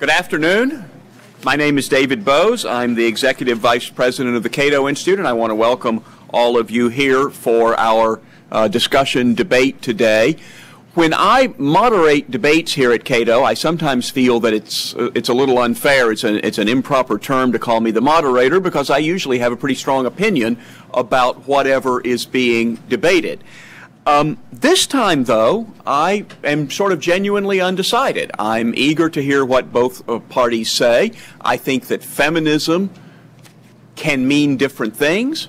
Good afternoon. My name is David Boaz. I'm the Executive Vice President of the Cato Institute, and I want to welcome all of you here for our discussion debate today. When I moderate debates here at Cato, I sometimes feel that it's a little unfair. It's an improper term to call me the moderator because I usually have a pretty strong opinion about whatever is being debated. This time, though, I am sort of genuinely undecided. I'm eager to hear what both parties say. I think that feminism can mean different things.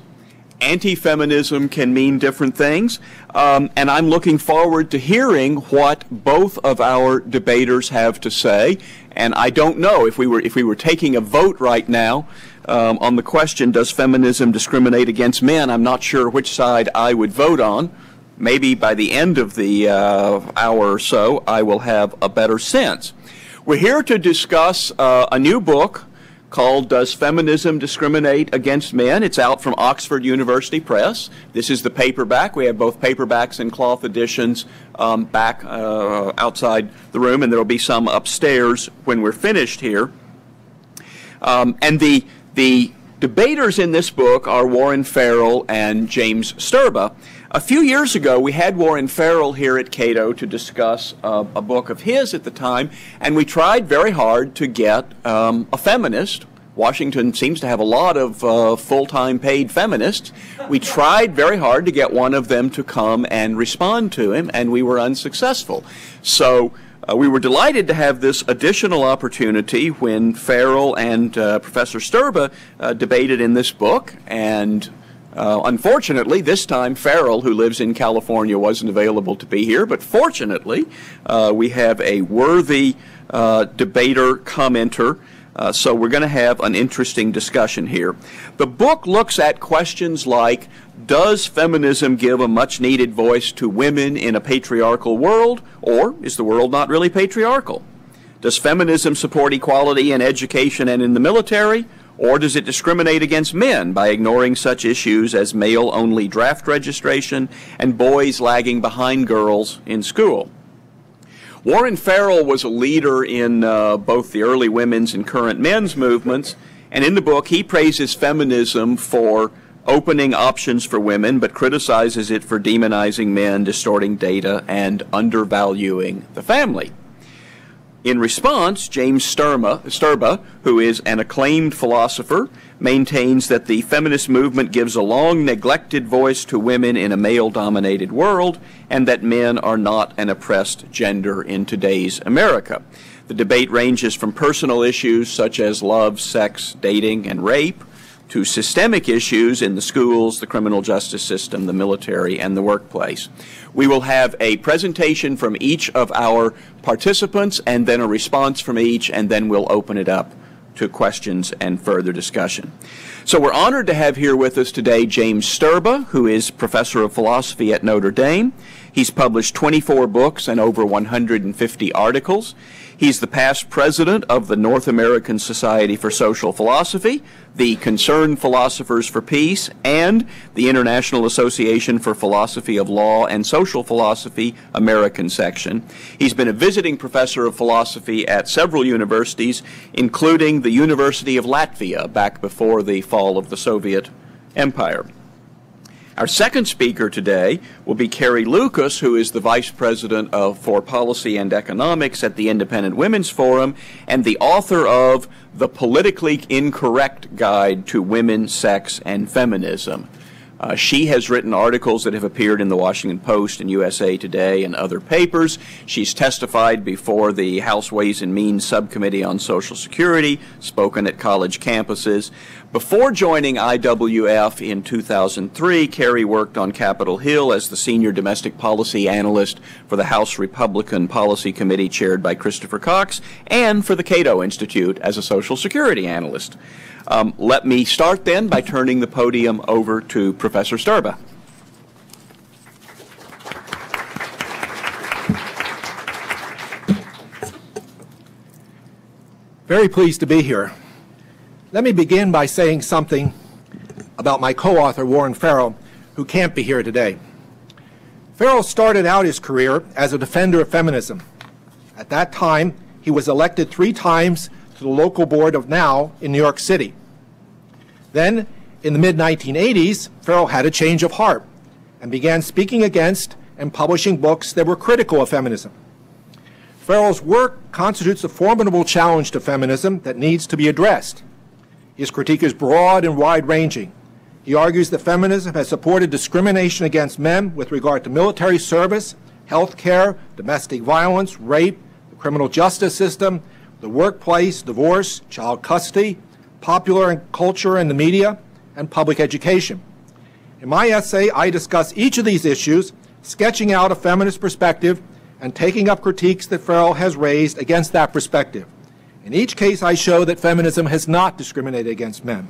Anti-feminism can mean different things. And I'm looking forward to hearing what both of our debaters have to say. And I don't know if we were taking a vote right now on the question, does feminism discriminate against men? I'm not sure which side I would vote on. Maybe by the end of the hour or so, I will have a better sense. We're here to discuss a new book called Does Feminism Discriminate Against Men? It's out from Oxford University Press. This is the paperback. We have both paperbacks and cloth editions back outside the room, and there will be some upstairs when we're finished here. And the debaters in this book are Warren Farrell and James Sterba. A few years ago, we had Warren Farrell here at Cato to discuss a book of his at the time, and we tried very hard to get a feminist. Washington seems to have a lot of full-time paid feminists. We tried very hard to get one of them to come and respond to him, and we were unsuccessful. So we were delighted to have this additional opportunity when Farrell and Professor Sterba debated in this book, and unfortunately, this time Farrell, who lives in California, wasn't available to be here, but fortunately, we have a worthy debater, commenter, so we're going to have an interesting discussion here. The book looks at questions like, does feminism give a much-needed voice to women in a patriarchal world, or is the world not really patriarchal? Does feminism support equality in education and in the military? Or does it discriminate against men by ignoring such issues as male-only draft registration and boys lagging behind girls in school? Warren Farrell was a leader in both the early women's and current men's movements, and in the book he praises feminism for opening options for women, but criticizes it for demonizing men, distorting data, and undervaluing the family. In response, James Sterba, who is an acclaimed philosopher, maintains that the feminist movement gives a long-neglected voice to women in a male-dominated world, and that men are not an oppressed gender in today's America. The debate ranges from personal issues such as love, sex, dating, and rape, to systemic issues in the schools, the criminal justice system, the military, and the workplace. We will have a presentation from each of our participants and then a response from each, and then we'll open it up to questions and further discussion. So we're honored to have here with us today James Sterba, who is professor of philosophy at Notre Dame. He's published 24 books and over 150 articles. He's the past president of the North American Society for Social Philosophy, the Concerned Philosophers for Peace, and the International Association for Philosophy of Law and Social Philosophy American section. He's been a visiting professor of philosophy at several universities, including the University of Latvia back before the fall of the Soviet Empire. Our second speaker today will be Carrie Lukas, who is the Vice President for Policy and Economics at the Independent Women's Forum and the author of The Politically Incorrect Guide to Women, Sex, and Feminism. She has written articles that have appeared in the Washington Post and USA Today and other papers. She's testified before the House Ways and Means Subcommittee on Social Security, spoken at college campuses. Before joining IWF in 2003, Carrie worked on Capitol Hill as the senior domestic policy analyst for the House Republican Policy Committee chaired by Christopher Cox, and for the Cato Institute as a Social Security analyst. Let me start then by turning the podium over to Professor Sterba. Very pleased to be here. Let me begin by saying something about my co-author, Warren Farrell, who can't be here today. Farrell started out his career as a defender of feminism. At that time, he was elected 3 times to the local board of NOW in New York City. Then, in the mid-1980s, Farrell had a change of heart and began speaking against and publishing books that were critical of feminism. Farrell's work constitutes a formidable challenge to feminism that needs to be addressed. His critique is broad and wide-ranging. He argues that feminism has supported discrimination against men with regard to military service, health care, domestic violence, rape, the criminal justice system, the workplace, divorce, child custody, popular culture and the media, and public education. In my essay, I discuss each of these issues, sketching out a feminist perspective and taking up critiques that Farrell has raised against that perspective. In each case, I show that feminism has not discriminated against men.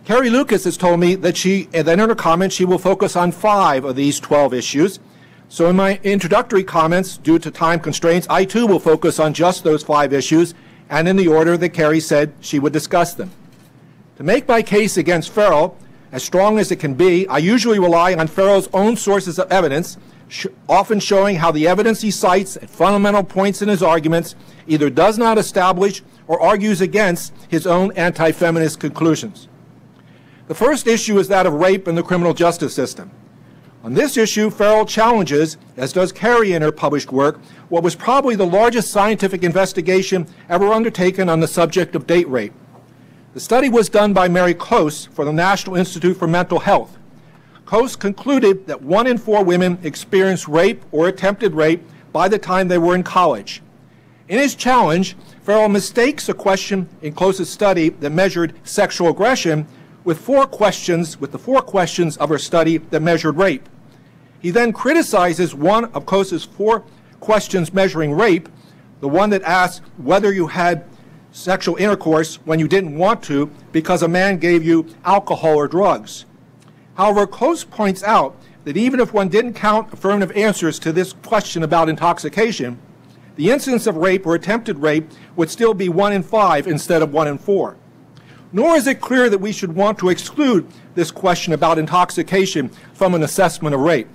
Carrie Lukas has told me that in her comments, she will focus on 5 of these 12 issues. So in my introductory comments, due to time constraints, I too will focus on just those 5 issues and in the order that Carrie said she would discuss them. To make my case against Farrell as strong as it can be, I usually rely on Farrell's own sources of evidence, often showing how the evidence he cites at fundamental points in his arguments either does not establish or argues against his own anti-feminist conclusions. The first issue is that of rape in the criminal justice system. On this issue, Farrell challenges, as does Carrie in her published work, what was probably the largest scientific investigation ever undertaken on the subject of date rape. The study was done by Mary Coase for the National Institute for Mental Health. Coase concluded that 1 in 4 women experienced rape or attempted rape by the time they were in college. In his challenge, Farrell mistakes a question in Coase's study that measured sexual aggression with the 4 questions of her study that measured rape. He then criticizes one of Coase's 4 questions measuring rape, the one that asks whether you had sexual intercourse when you didn't want to because a man gave you alcohol or drugs. However, Coase points out that even if one didn't count affirmative answers to this question about intoxication, the incidence of rape or attempted rape would still be 1 in 5 instead of 1 in 4. Nor is it clear that we should want to exclude this question about intoxication from an assessment of rape.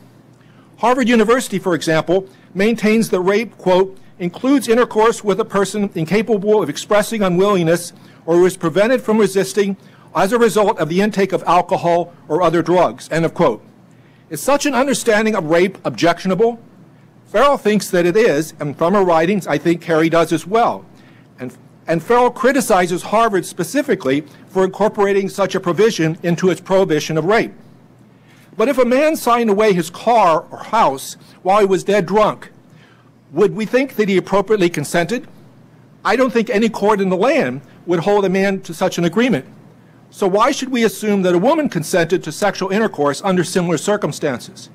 Harvard University, for example, maintains that rape, quote, includes intercourse with a person incapable of expressing unwillingness or who is prevented from resisting as a result of the intake of alcohol or other drugs, end of quote. Is such an understanding of rape objectionable? Farrell thinks that it is, and from her writings, I think Carrie does as well. And Farrell criticizes Harvard specifically for incorporating such a provision into its prohibition of rape. But if a man signed away his car or house while he was dead drunk, would we think that he appropriately consented? I don't think any court in the land would hold a man to such an agreement. So why should we assume that a woman consented to sexual intercourse under similar circumstances?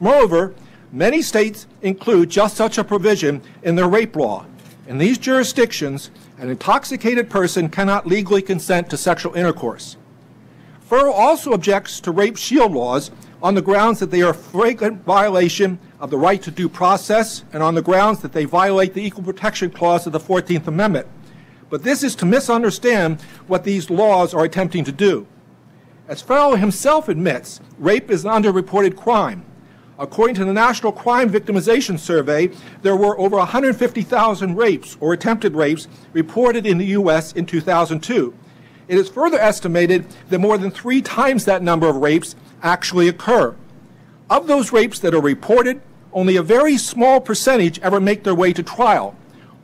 Moreover, many states include just such a provision in their rape law. In these jurisdictions, an intoxicated person cannot legally consent to sexual intercourse. Farrell also objects to rape shield laws on the grounds that they are a flagrant violation of the right to due process and on the grounds that they violate the Equal Protection Clause of the 14th Amendment. But this is to misunderstand what these laws are attempting to do. As Farrell himself admits, rape is an underreported crime. According to the National Crime Victimization Survey, there were over 150,000 rapes or attempted rapes reported in the U.S. in 2002. It is further estimated that more than 3 times that number of rapes actually occur. Of those rapes that are reported, only a very small percentage ever make their way to trial.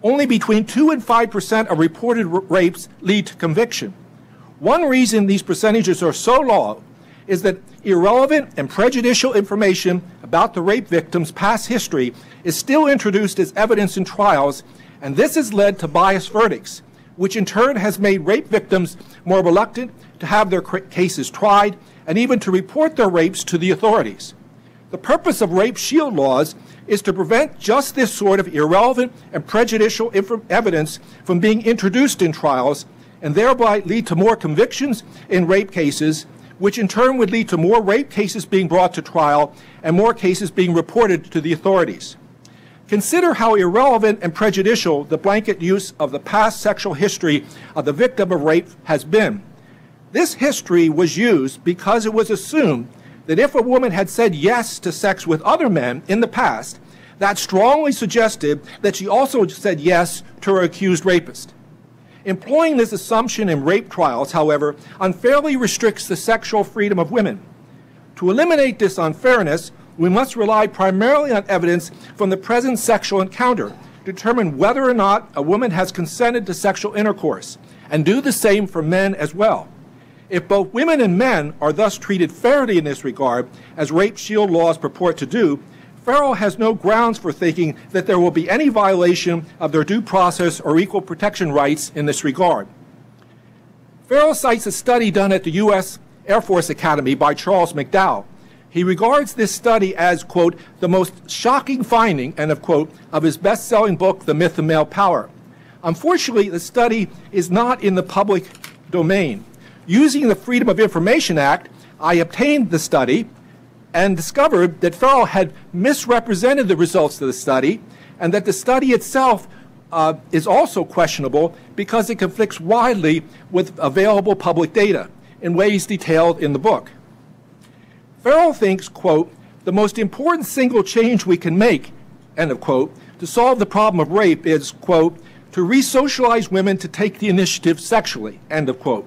Only between 2 and 5% of reported rapes lead to conviction. One reason these percentages are so low is that irrelevant and prejudicial information about the rape victim's past history is still introduced as evidence in trials, and this has led to biased verdicts, which in turn has made rape victims more reluctant to have their cases tried and even to report their rapes to the authorities. The purpose of rape shield laws is to prevent just this sort of irrelevant and prejudicial evidence from being introduced in trials and thereby lead to more convictions in rape cases, which in turn would lead to more rape cases being brought to trial and more cases being reported to the authorities. Consider how irrelevant and prejudicial the blanket use of the past sexual history of the victim of rape has been. This history was used because it was assumed that if a woman had said yes to sex with other men in the past, That strongly suggested that she also said yes to her accused rapist. Employing this assumption in rape trials, however, unfairly restricts the sexual freedom of women. To eliminate this unfairness, we must rely primarily on evidence from the present sexual encounter to determine whether or not a woman has consented to sexual intercourse, and do the same for men as well. If both women and men are thus treated fairly in this regard, as rape shield laws purport to do, Farrell has no grounds for thinking that there will be any violation of their due process or equal protection rights in this regard. Farrell cites a study done at the U.S. Air Force Academy by Charles McDowell. He regards this study as, quote, the most shocking finding, end of quote, of his best-selling book, The Myth of Male Power. Unfortunately, the study is not in the public domain. Using the Freedom of Information Act, I obtained the study and discovered that Farrell had misrepresented the results of the study, and that the study itself is also questionable because it conflicts widely with available public data in ways detailed in the book. Farrell thinks, quote, the most important single change we can make, end of quote, to solve the problem of rape is, quote, to re-socialize women to take the initiative sexually, end of quote.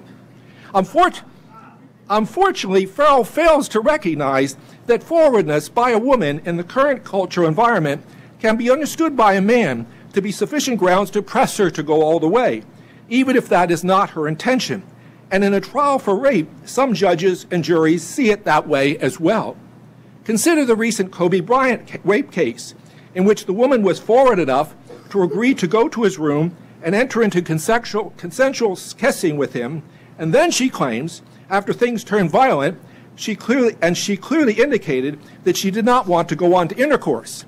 Unfortunately, Farrell fails to recognize that forwardness by a woman in the current cultural environment can be understood by a man to be sufficient grounds to press her to go all the way, even if that is not her intention. And in a trial for rape, some judges and juries see it that way as well. Consider the recent Kobe Bryant rape case, in which the woman was forward enough to agree to go to his room and enter into consensual kissing with him, and then she claims, after things turned violent, she clearly indicated that she did not want to go on to intercourse.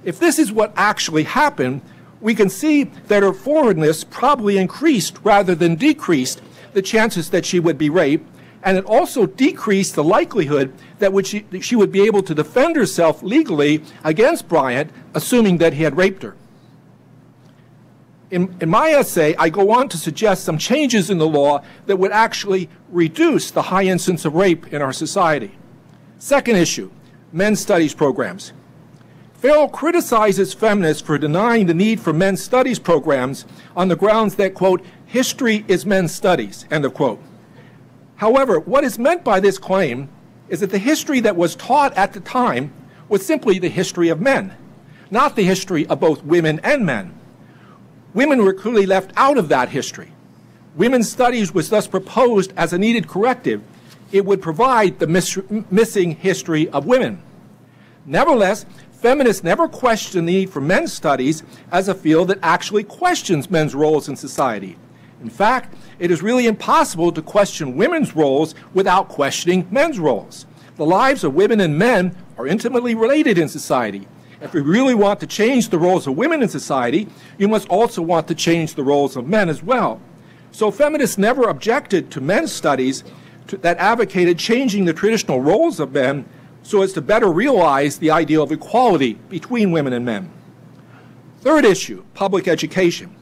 If this is what actually happened, we can see that her forwardness probably increased rather than decreased the chances that she would be raped, and it also decreased the likelihood that she would be able to defend herself legally against Bryant, assuming that he had raped her. In my essay, I go on to suggest some changes in the law that would actually reduce the high incidence of rape in our society. Second issue, men's studies programs. Farrell criticizes feminists for denying the need for men's studies programs on the grounds that, quote, history is men's studies, end of quote. However, what is meant by this claim is that the history that was taught at the time was simply the history of men, not the history of both women and men. Women were clearly left out of that history. Women's studies was thus proposed as a needed corrective. It would provide the missing history of women. Nevertheless, feminists never questioned the need for men's studies as a field that actually questions men's roles in society. In fact, it is really impossible to question women's roles without questioning men's roles. The lives of women and men are intimately related in society. If we really want to change the roles of women in society, you must also want to change the roles of men as well. So feminists never objected to men's studies that advocated changing the traditional roles of men so as to better realize the ideal of equality between women and men. Third issue, public education.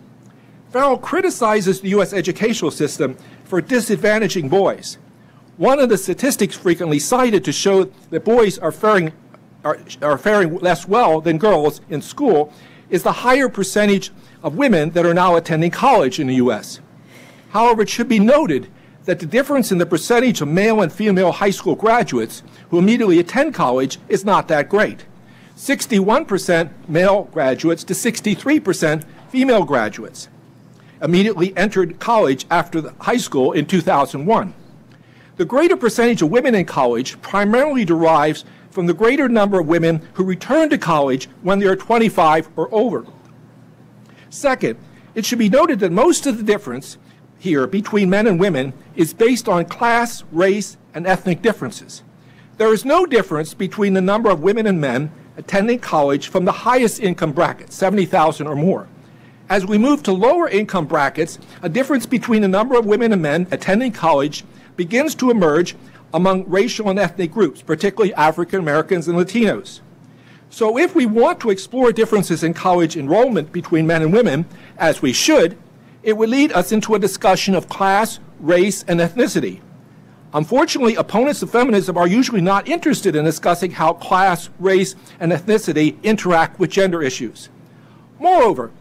Farrell criticizes the U.S. educational system for disadvantaging boys. One of the statistics frequently cited to show that boys are faring less well than girls in school is the higher percentage of women that are now attending college in the U.S. However, it should be noted that the difference in the percentage of male and female high school graduates who immediately attend college is not that great. 61% male graduates to 63% female graduates immediately entered college after the high school in 2001. The greater percentage of women in college primarily derives from the greater number of women who return to college when they are 25 or older. Second, it should be noted that most of the difference here between men and women is based on class, race, and ethnic differences. There is no difference between the number of women and men attending college from the highest income bracket, $70,000 or more. As we move to lower income brackets, a difference between the number of women and men attending college begins to emerge among racial and ethnic groups, particularly African Americans and Latinos. So if we want to explore differences in college enrollment between men and women, as we should, it would lead us into a discussion of class, race, and ethnicity. Unfortunately, opponents of feminism are usually not interested in discussing how class, race, and ethnicity interact with gender issues. Moreover,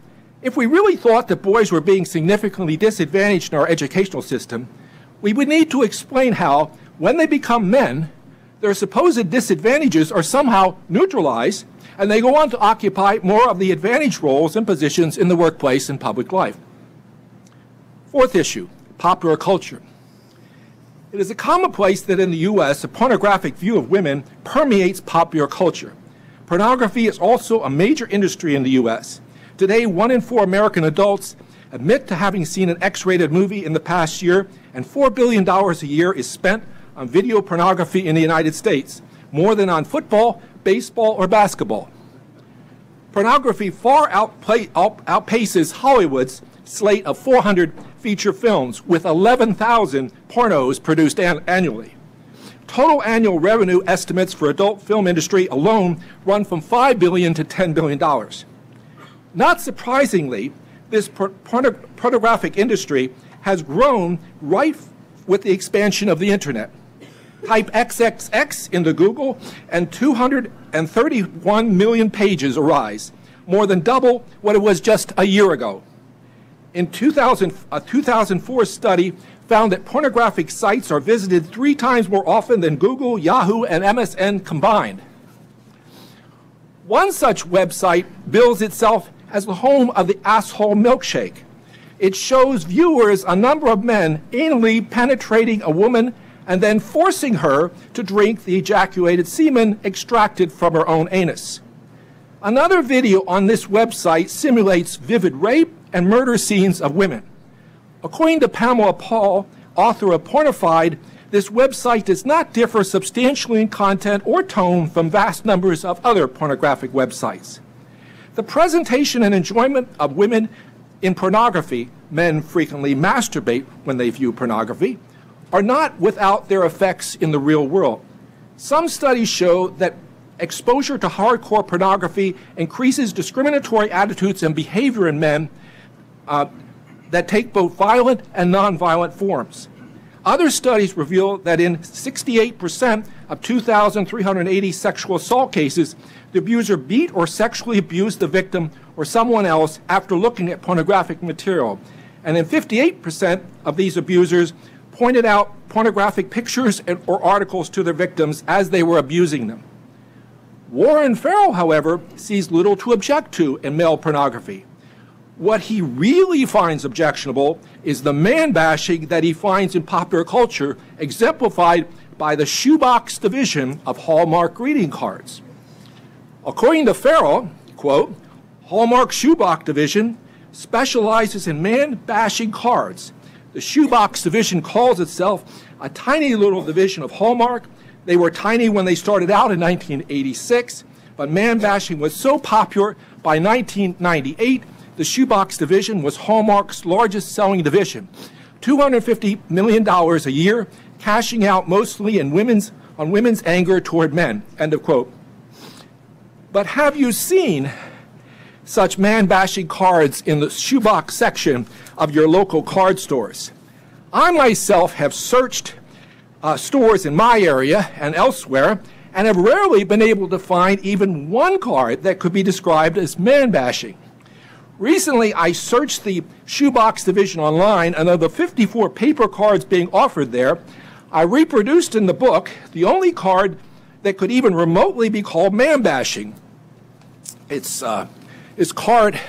if we really thought that boys were being significantly disadvantaged in our educational system, we would need to explain how, when they become men, their supposed disadvantages are somehow neutralized, and they go on to occupy more of the advantaged roles and positions in the workplace and public life. Fourth issue, popular culture. It is a commonplace that in the U.S., a pornographic view of women permeates popular culture. Pornography is also a major industry in the U.S. Today, 1 in 4 American adults admit to having seen an X-rated movie in the past year, and $4 billion a year is spent on video pornography in the United States, more than on football, baseball, or basketball. Pornography far outpaces Hollywood's slate of 400 feature films, with 11,000 pornos produced annually. Total annual revenue estimates for adult film industry alone run from $5 billion to $10 billion. Not surprisingly, this pornographic industry has grown right with the expansion of the internet. Type XXX into Google and 231 million pages arise, more than double what it was just a year ago. In 2004 study found that pornographic sites are visited 3 times more often than Google, Yahoo, and MSN combined. One such website bills itself as the home of the asshole milkshake. It shows viewers a number of men anally penetrating a woman and then forcing her to drink the ejaculated semen extracted from her own anus. Another video on this website simulates vivid rape and murder scenes of women. According to Pamela Paul, author of Pornified, this website does not differ substantially in content or tone from vast numbers of other pornographic websites. The presentation and enjoyment of women in pornography, men frequently masturbate when they view pornography, are not without their effects in the real world. Some studies show that exposure to hardcore pornography increases discriminatory attitudes and behavior in men that take both violent and nonviolent forms. Other studies reveal that in 68% of 2,380 sexual assault cases, the abuser beat or sexually abused the victim or someone else after looking at pornographic material. And in 58% of these abusers pointed out pornographic pictures or articles to their victims as they were abusing them. Warren Farrell, however, sees little to object to in male pornography. What he really finds objectionable is the man-bashing that he finds in popular culture, exemplified by the shoebox division of Hallmark greeting cards. According to Farrell, quote, Hallmark shoebox division specializes in man-bashing cards. The shoebox division calls itself a tiny little division of Hallmark. They were tiny when they started out in 1986, but man-bashing was so popular by 1998, the shoebox division was Hallmark's largest selling division, $250 million a year, cashing out mostly on women's anger toward men, end of quote. But have you seen such man-bashing cards in the shoebox section of your local card stores? I myself have searched stores in my area and elsewhere and have rarely been able to find even one card that could be described as man-bashing. Recently, I searched the shoebox division online, and of the 54 paper cards being offered there, I reproduced in the book the only card that could even remotely be called man-bashing. It's this card,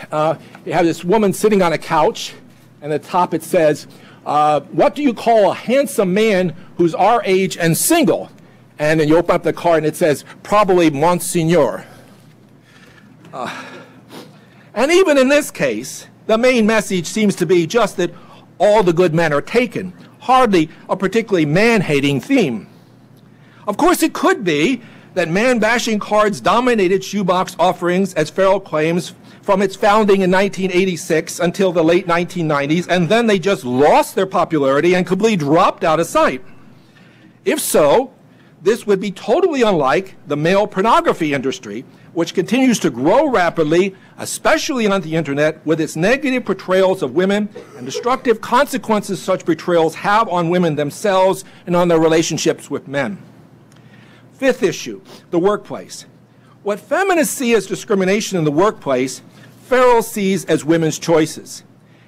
you have this woman sitting on a couch, and at the top it says, what do you call a handsome man who's our age and single? And then you open up the card and it says, probably Monsignor. And even in this case, the main message seems to be just that all the good men are taken, hardly a particularly man-hating theme. Of course, it could be that man-bashing cards dominated shoebox offerings, as Farrell claims, from its founding in 1986 until the late 1990s, and then they just lost their popularity and completely dropped out of sight. If so, This would be totally unlike the male pornography industry, which continues to grow rapidly, especially on the internet, with its negative portrayals of women and destructive consequences such portrayals have on women themselves and on their relationships with men. Fifth issue, the workplace. What feminists see as discrimination in the workplace, Farrell sees as women's choices.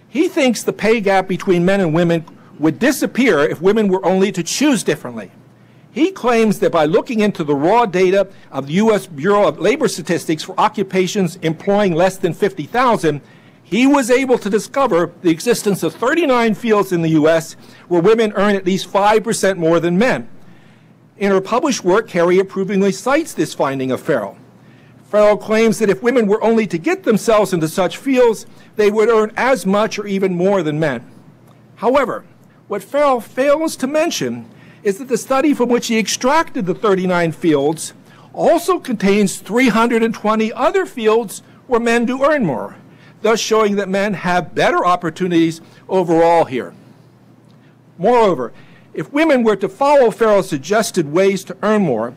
He thinks the pay gap between men and women would disappear if women were only to choose differently. He claims that by looking into the raw data of the U.S. Bureau of Labor Statistics for occupations employing less than 50,000, he was able to discover the existence of 39 fields in the U.S. where women earn at least 5% more than men. In her published work, Carrie approvingly cites this finding of Farrell. Farrell claims that if women were only to get themselves into such fields, they would earn as much or even more than men. However, what Farrell fails to mention is that the study from which he extracted the 39 fields also contains 320 other fields where men do earn more, thus showing that men have better opportunities overall here. Moreover, if women were to follow Farrell's suggested ways to earn more,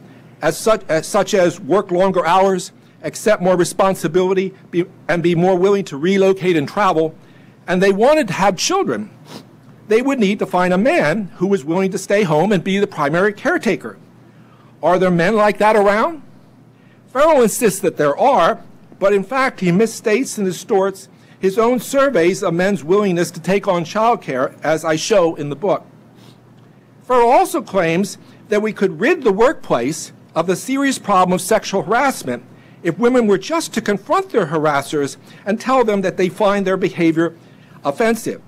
such as work longer hours, accept more responsibility, and be more willing to relocate and travel, and they wanted to have children, they would need to find a man who was willing to stay home and be the primary caretaker. Are there men like that around? Farrell insists that there are, but in fact he misstates and distorts his own surveys of men's willingness to take on child care, as I show in the book. Farrell also claims that we could rid the workplace of the serious problem of sexual harassment if women were just to confront their harassers and tell them that they find their behavior offensive.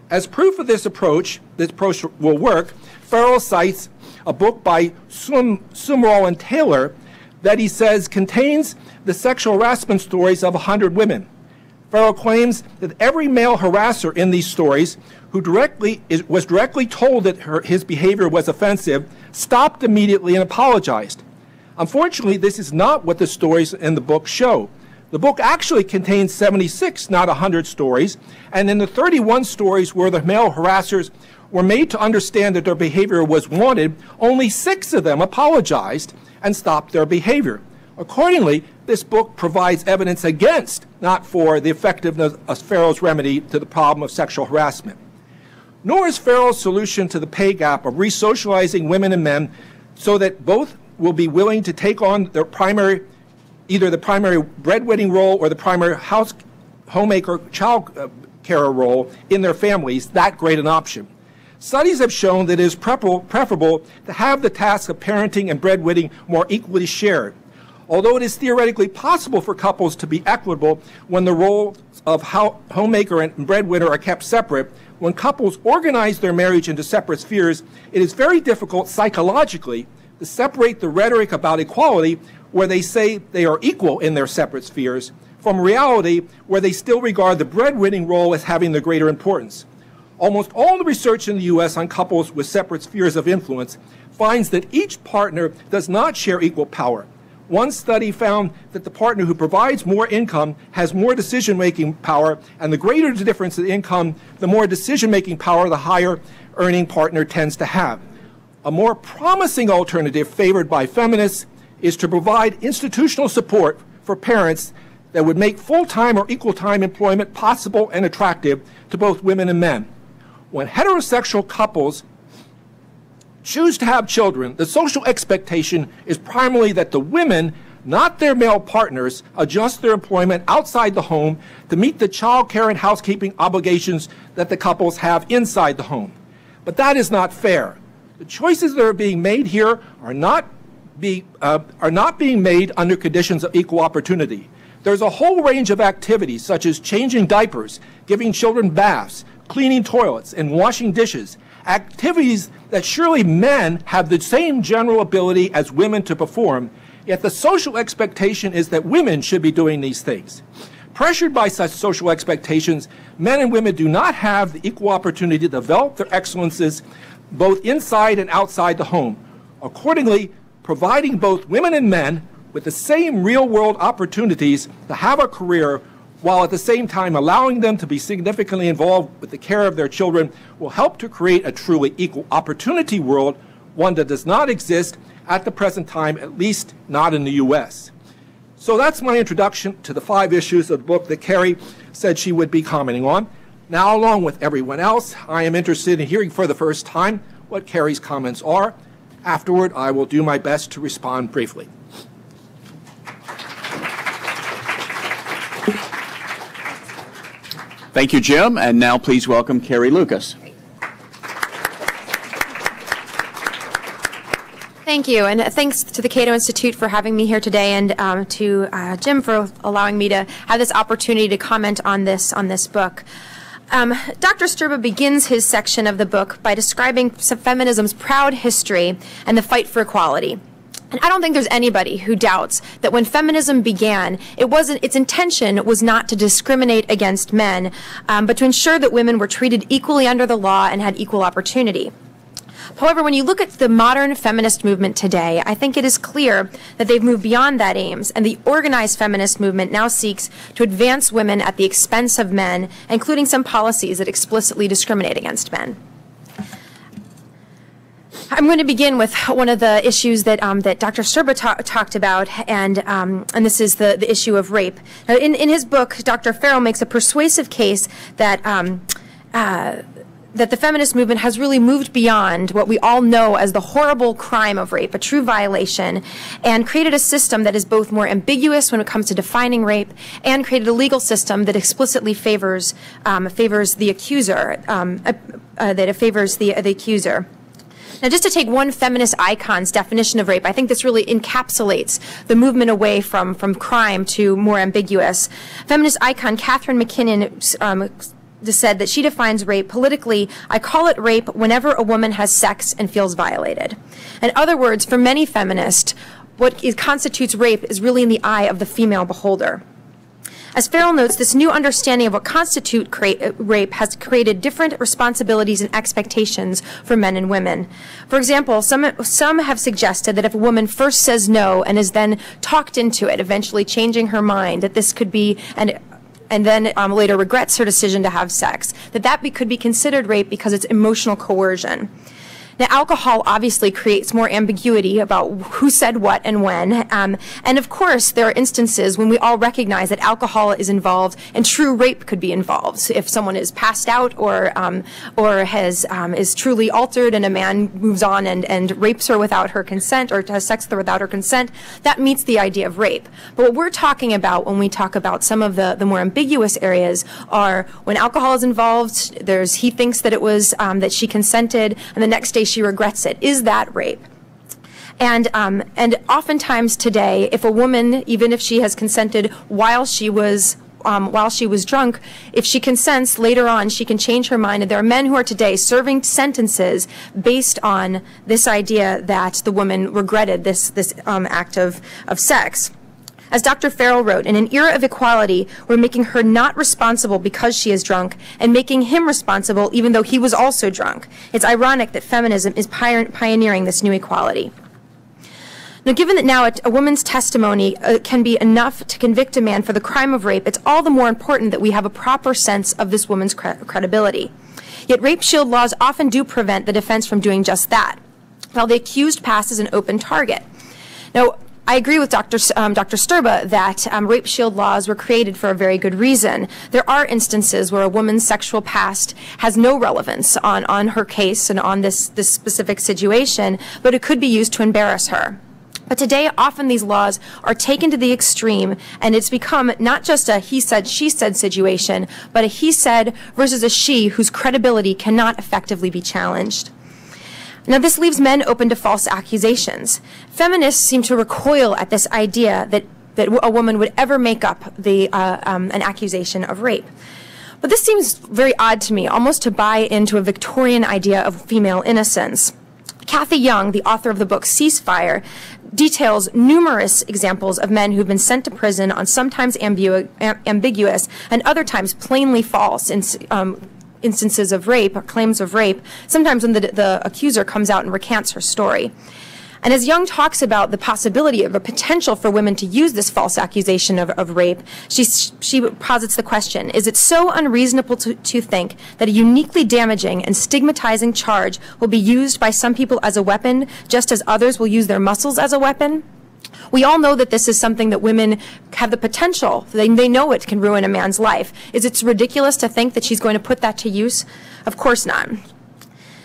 As proof of this approach will work, Farrell cites a book by Sumrall and Taylor that he says contains the sexual harassment stories of 100 women. Farrell claims that every male harasser in these stories who was directly told that his behavior was offensive stopped immediately and apologized. Unfortunately, this is not what the stories in the book show. The book actually contains 76, not 100 stories, and in the 31 stories where the male harassers were made to understand that their behavior was wanted, only 6 of them apologized and stopped their behavior. Accordingly, this book provides evidence against, not for, the effectiveness of Farrell's remedy to the problem of sexual harassment. Nor is Farrell's solution to the pay gap of resocializing women and men so that both will be willing to take on their either the primary breadwinning role or the primary homemaker child carer role in their families, that great an option. Studies have shown that it is preferable to have the task of parenting and breadwinning more equally shared. Although it is theoretically possible for couples to be equitable when the roles of homemaker and breadwinner are kept separate, when couples organize their marriage into separate spheres, it is very difficult psychologically to separate the rhetoric about equality where they say they are equal in their separate spheres from reality where they still regard the breadwinning role as having the greater importance. Almost all the research in the U.S. on couples with separate spheres of influence finds that each partner does not share equal power. One study found that the partner who provides more income has more decision-making power, and the greater the difference in income, the more decision-making power the higher earning partner tends to have. A more promising alternative favored by feminists is to provide institutional support for parents that would make full-time or equal-time employment possible and attractive to both women and men. When heterosexual couples choose to have children, the social expectation is primarily that the women, not their male partners, adjust their employment outside the home to meet the child care and housekeeping obligations that the couples have inside the home. But that is not fair. The choices that are being made here are not being made under conditions of equal opportunity. There's a whole range of activities such as changing diapers, giving children baths, cleaning toilets, and washing dishes, activities that surely men have the same general ability as women to perform, yet the social expectation is that women should be doing these things. Pressured by such social expectations, men and women do not have the equal opportunity to develop their excellences both inside and outside the home. Accordingly, providing both women and men with the same real-world opportunities to have a career while at the same time allowing them to be significantly involved with the care of their children will help to create a truly equal opportunity world, one that does not exist at the present time, at least not in the U.S. So that's my introduction to the 5 issues of the book that Carrie said she would be commenting on. Now, along with everyone else, I am interested in hearing for the first time what Carrie's comments are. Afterward, I will do my best to respond briefly. Thank you, Jim. And now please welcome Carrie Lukas. Thank you, and thanks to the Cato Institute for having me here today, and to Jim for allowing me to have this opportunity to comment on this book. Dr. Sterba begins his section of the book by describing feminism's proud history and the fight for equality. And I don't think there's anybody who doubts that when feminism began, its intention was not to discriminate against men, but to ensure that women were treated equally under the law and had equal opportunity. However, when you look at the modern feminist movement today, I think it is clear that they've moved beyond that aims, and the organized feminist movement now seeks to advance women at the expense of men, including some policies that explicitly discriminate against men. I'm going to begin with one of the issues that Dr. Sterba talked about, and this is the issue of rape. Now, in his book, Dr. Farrell makes a persuasive case that that the feminist movement has really moved beyond what we all know as the horrible crime of rape, a true violation, and created a system that is both more ambiguous when it comes to defining rape, and created a legal system that explicitly favors the accuser, the accuser. Now, just to take one feminist icon's definition of rape, I think this really encapsulates the movement away from crime to more ambiguous. Feminist icon Catherine McKinnon said that she defines rape politically: I call it rape whenever a woman has sex and feels violated. In other words, for many feminists, what constitutes rape is really in the eye of the female beholder. As Farrell notes, this new understanding of what constitutes rape has created different responsibilities and expectations for men and women. For example, some have suggested that if a woman first says no and is then talked into it, eventually changing her mind, that this could be and then later regrets her decision to have sex, that could be considered rape because it's emotional coercion. Now, alcohol obviously creates more ambiguity about who said what and when, and of course there are instances when we all recognize that alcohol is involved and true rape could be involved. So if someone is passed out or is truly altered and a man moves on and rapes her without her consent or has sex with her without her consent, that meets the idea of rape. But what we're talking about when we talk about some of the more ambiguous areas are when alcohol is involved, he thinks that it was that she consented, and the next day she regrets it. Is that rape? And oftentimes today, if a woman, even if she has consented while she was drunk, if she consents later on, she can change her mind. And there are men who are today serving sentences based on this idea that the woman regretted this act of sex. As Dr. Farrell wrote, in an era of equality, we're making her not responsible because she is drunk and making him responsible even though he was also drunk. It's ironic that feminism is pioneering this new equality. Now, given that now a woman's testimony can be enough to convict a man for the crime of rape, it's all the more important that we have a proper sense of this woman's credibility. Yet rape shield laws often do prevent the defense from doing just that, while the accused passes an open target. Now, I agree with Dr. Sterba that rape shield laws were created for a very good reason. There are instances where a woman's sexual past has no relevance on her case and on this specific situation, but it could be used to embarrass her. But today, often these laws are taken to the extreme, and it's become not just a he said, she said situation, but a he said versus a she whose credibility cannot effectively be challenged. Now, this leaves men open to false accusations. Feminists seem to recoil at this idea that a woman would ever make up an accusation of rape. But this seems very odd to me, almost to buy into a Victorian idea of female innocence. Kathy Young, the author of the book Ceasefire, details numerous examples of men who've been sent to prison on sometimes ambiguous and other times plainly false instances of rape or claims of rape, sometimes when the accuser comes out and recants her story. And as Young talks about the possibility of a potential for women to use this false accusation of rape, she posits the question, is it so unreasonable to think that a uniquely damaging and stigmatizing charge will be used by some people as a weapon, just as others will use their muscles as a weapon? We all know that this is something that women have the potential. They know it can ruin a man's life. Is it ridiculous to think that she's going to put that to use? Of course not.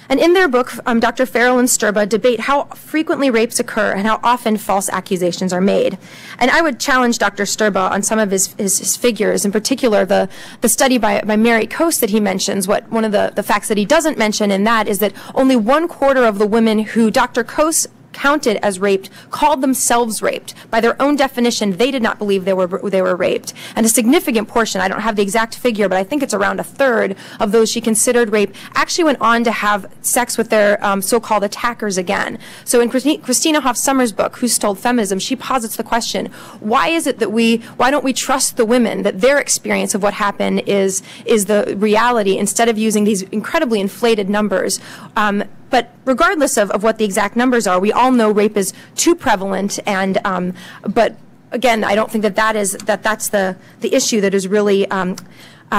And in their book, Dr. Farrell and Sterba debate how frequently rapes occur and how often false accusations are made. And I would challenge Dr. Sterba on some of his figures, in particular the study by Mary Coase that he mentions. One of the facts that he doesn't mention in that is that only 1/4 of the women who Dr. Coase counted as raped called themselves raped. By their own definition, they did not believe they were raped. And a significant portion, I don't have the exact figure, but I think it's around 1/3 of those she considered rape actually went on to have sex with their so-called attackers again. So in Christina Hoff Sommers' book, Who Stole Feminism, she posits the question, why is it that why don't we trust the women that their experience of what happened is the reality instead of using these incredibly inflated numbers? But regardless of what the exact numbers are, we all know rape is too prevalent, and but again, I don't think that's the issue that is really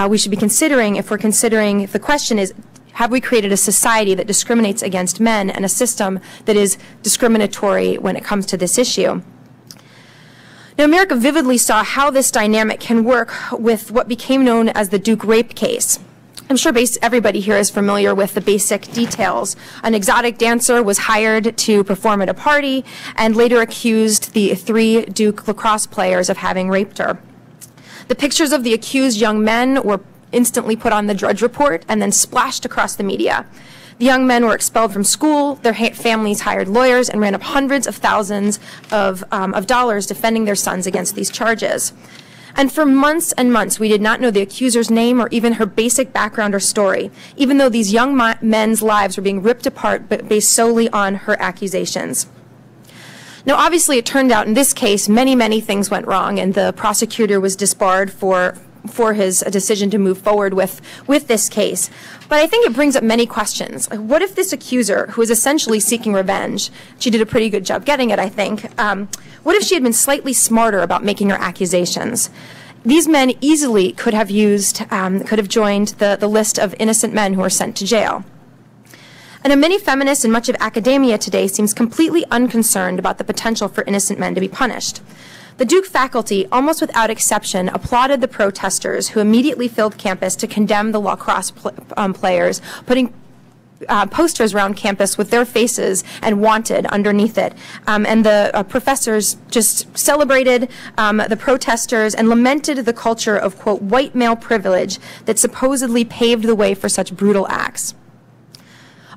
we should be considering if the question is, have we created a society that discriminates against men and a system that is discriminatory when it comes to this issue? Now, America vividly saw how this dynamic can work with what became known as the Duke rape case. I'm sure everybody here is familiar with the basic details. An exotic dancer was hired to perform at a party and later accused the 3 Duke lacrosse players of having raped her. The pictures of the accused young men were instantly put on the Drudge Report and then splashed across the media. The young men were expelled from school, their families hired lawyers, and ran up hundreds of thousands of dollars defending their sons against these charges. And for months and months, we did not know the accuser's name or even her basic background or story, even though these young men's lives were being ripped apart based solely on her accusations. Now, obviously, it turned out in this case, many things went wrong, and the prosecutor was disbarred for his decision to move forward with this case. But I think it brings up many questions. Like, what if this accuser, who is essentially seeking revenge, she did a pretty good job getting it, I think, what if she had been slightly smarter about making her accusations? These men easily could have joined the list of innocent men who were sent to jail. And many feminists and much of academia today seems completely unconcerned about the potential for innocent men to be punished. The Duke faculty, almost without exception, applauded the protesters who immediately filled campus to condemn the lacrosse players, putting posters around campus with their faces and "wanted" underneath it. And the professors just celebrated the protesters and lamented the culture of, quote, white male privilege that supposedly paved the way for such brutal acts.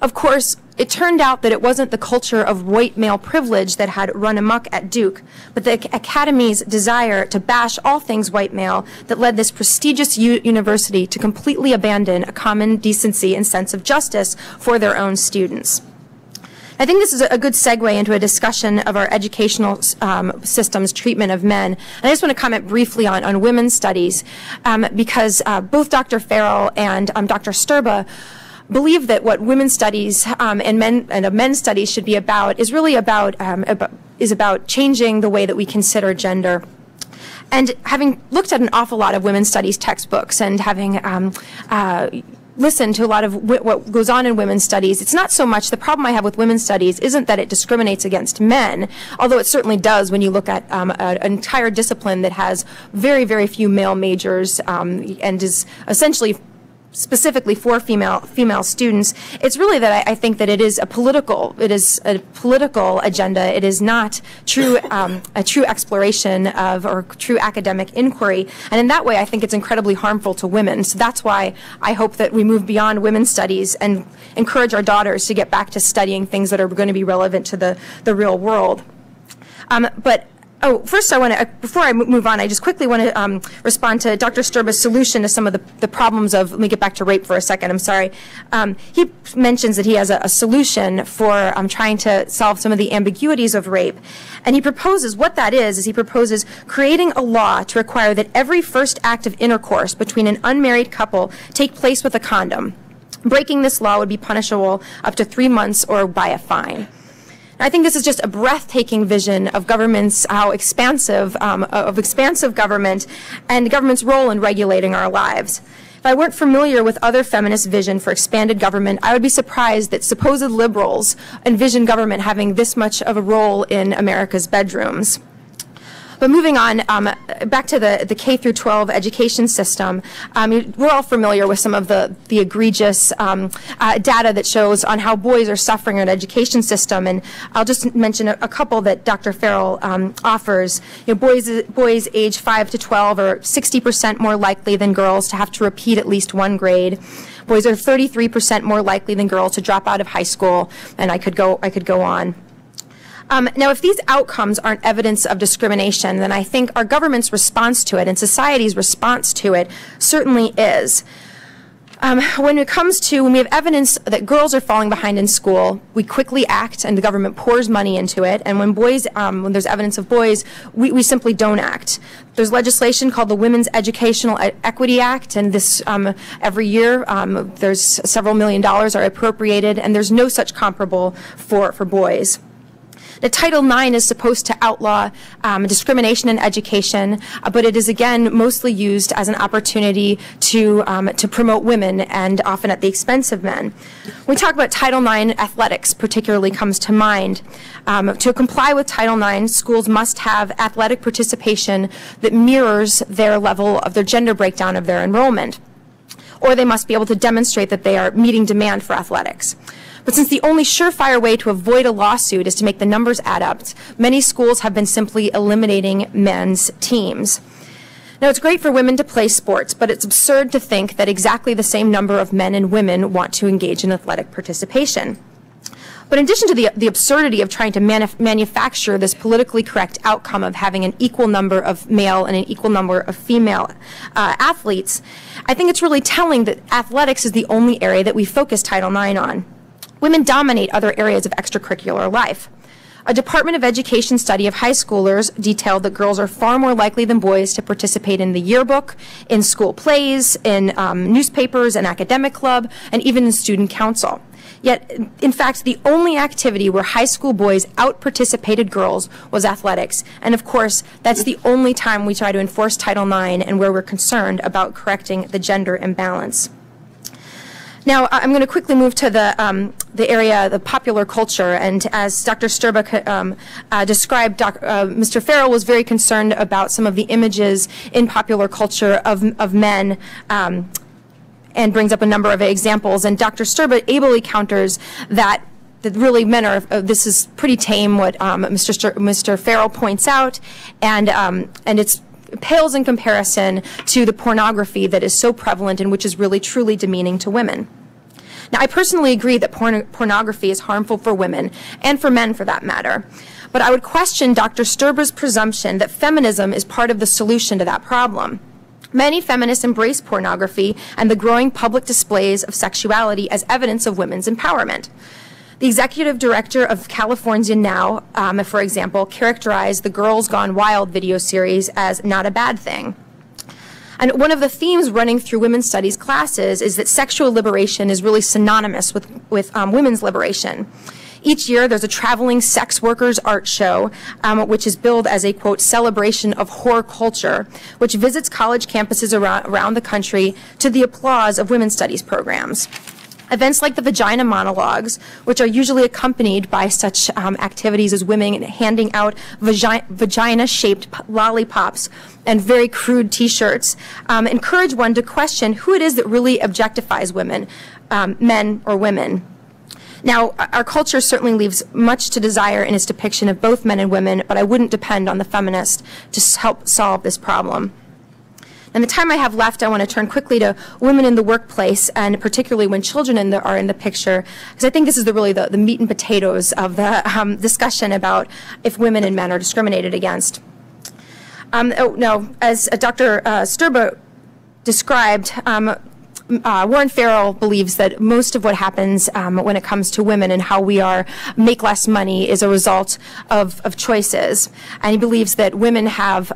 Of course, it turned out that it wasn't the culture of white male privilege that had run amok at Duke, but the Academy's desire to bash all things white male that led this prestigious university to completely abandon a common decency and sense of justice for their own students. I think this is a good segue into a discussion of our educational system's treatment of men. And I just want to comment briefly on women's studies because both Dr. Farrell and Dr. Sterba believe that what women's studies and men's studies should be about is really about changing the way that we consider gender. And having looked at an awful lot of women's studies textbooks and having listened to a lot of what goes on in women's studies, it's not so much the problem I have with women's studies isn't that it discriminates against men, although it certainly does when you look at an entire discipline that has very few male majors and is essentially specifically for female students. It's really that I think that it is a political agenda. It is not a true exploration of or true academic inquiry, and in that way I think it's incredibly harmful to women. So that's why I hope that we move beyond women's studies and encourage our daughters to get back to studying things that are going to be relevant to the real world. First I want to, before I move on, I just quickly want to respond to Dr. Sterba's solution to some of the problems of, let me get back to rape for a second, I'm sorry. He mentions that he has a solution for trying to solve some of the ambiguities of rape. And he proposes, what that is he proposes creating a law to require that every first act of intercourse between an unmarried couple take place with a condom. Breaking this law would be punishable up to 3 months or by a fine. I think this is just a breathtaking vision of governments, how expansive, of expansive government and the government's role in regulating our lives. If I weren't familiar with other feminist vision for expanded government, I would be surprised that supposed liberals envision government having this much of a role in America's bedrooms. But moving on, back to the K through 12 education system, we're all familiar with some of the egregious data that shows on how boys are suffering in an education system, and I'll just mention a couple that Dr. Farrell offers. You know, boys age 5 to 12 are 60% more likely than girls to have to repeat at least one grade. Boys are 33% more likely than girls to drop out of high school, and I could go on. Now, if these outcomes aren't evidence of discrimination, then I think our government's response to it and society's response to it certainly is. When we have evidence that girls are falling behind in school, we quickly act and the government pours money into it. And when there's evidence of boys, we simply don't act. There's legislation called the Women's Educational Equity Act, and this every year there's several $1 million are appropriated, and there's no such comparable for boys. The Title IX is supposed to outlaw discrimination in education, but it is again mostly used as an opportunity to promote women, and often at the expense of men. When we talk about Title IX, athletics particularly comes to mind. To comply with Title IX, schools must have athletic participation that mirrors their level of their gender breakdown of their enrollment, or they must be able to demonstrate that they are meeting demand for athletics. But since the only surefire way to avoid a lawsuit is to make the numbers add up, many schools have been simply eliminating men's teams. Now, it's great for women to play sports, but it's absurd to think that exactly the same number of men and women want to engage in athletic participation. But in addition to the absurdity of trying to manufacture this politically correct outcome of having an equal number of male and an equal number of female athletes, I think it's really telling that athletics is the only area that we focus Title IX on. Women dominate other areas of extracurricular life. A Department of Education study of high schoolers detailed that girls are far more likely than boys to participate in the yearbook, in school plays, in newspapers, and academic club, and even in student council. Yet, in fact, the only activity where high school boys out-participated girls was athletics. And of course, that's the only time we try to enforce Title IX and where we're concerned about correcting the gender imbalance. Now, I'm going to quickly move to the area, the popular culture, and as Dr. Sterba described, Mr. Farrell was very concerned about some of the images in popular culture of men, and brings up a number of examples. And Dr. Sterba ably counters that really men are, this is pretty tame what Mr. Farrell points out, and it's pales in comparison to the pornography that is so prevalent and which is really truly demeaning to women. Now, I personally agree that pornography is harmful for women, and for men for that matter, but I would question Dr. Sterba's presumption that feminism is part of the solution to that problem. Many feminists embrace pornography and the growing public displays of sexuality as evidence of women's empowerment. The executive director of California Now, for example, characterized the Girls Gone Wild video series as not a bad thing. And one of the themes running through women's studies classes is that sexual liberation is really synonymous with women's liberation. Each year, there's a traveling sex workers art show, which is billed as a, quote, celebration of whore culture, which visits college campuses around the country to the applause of women's studies programs. Events like the vagina monologues, which are usually accompanied by such activities as women handing out vagina-shaped lollipops and very crude T-shirts, encourage one to question who it is that really objectifies women, men or women. Now, our culture certainly leaves much to desire in its depiction of both men and women, but I wouldn't depend on the feminist to help solve this problem. And the time I have left, I want to turn quickly to women in the workplace, and particularly when children are in the picture, because I think this is really the meat and potatoes of the discussion about if women and men are discriminated against. As Dr. Sterba described, Warren Farrell believes that most of what happens when it comes to women and how we make less money is a result of choices. And he believes that women have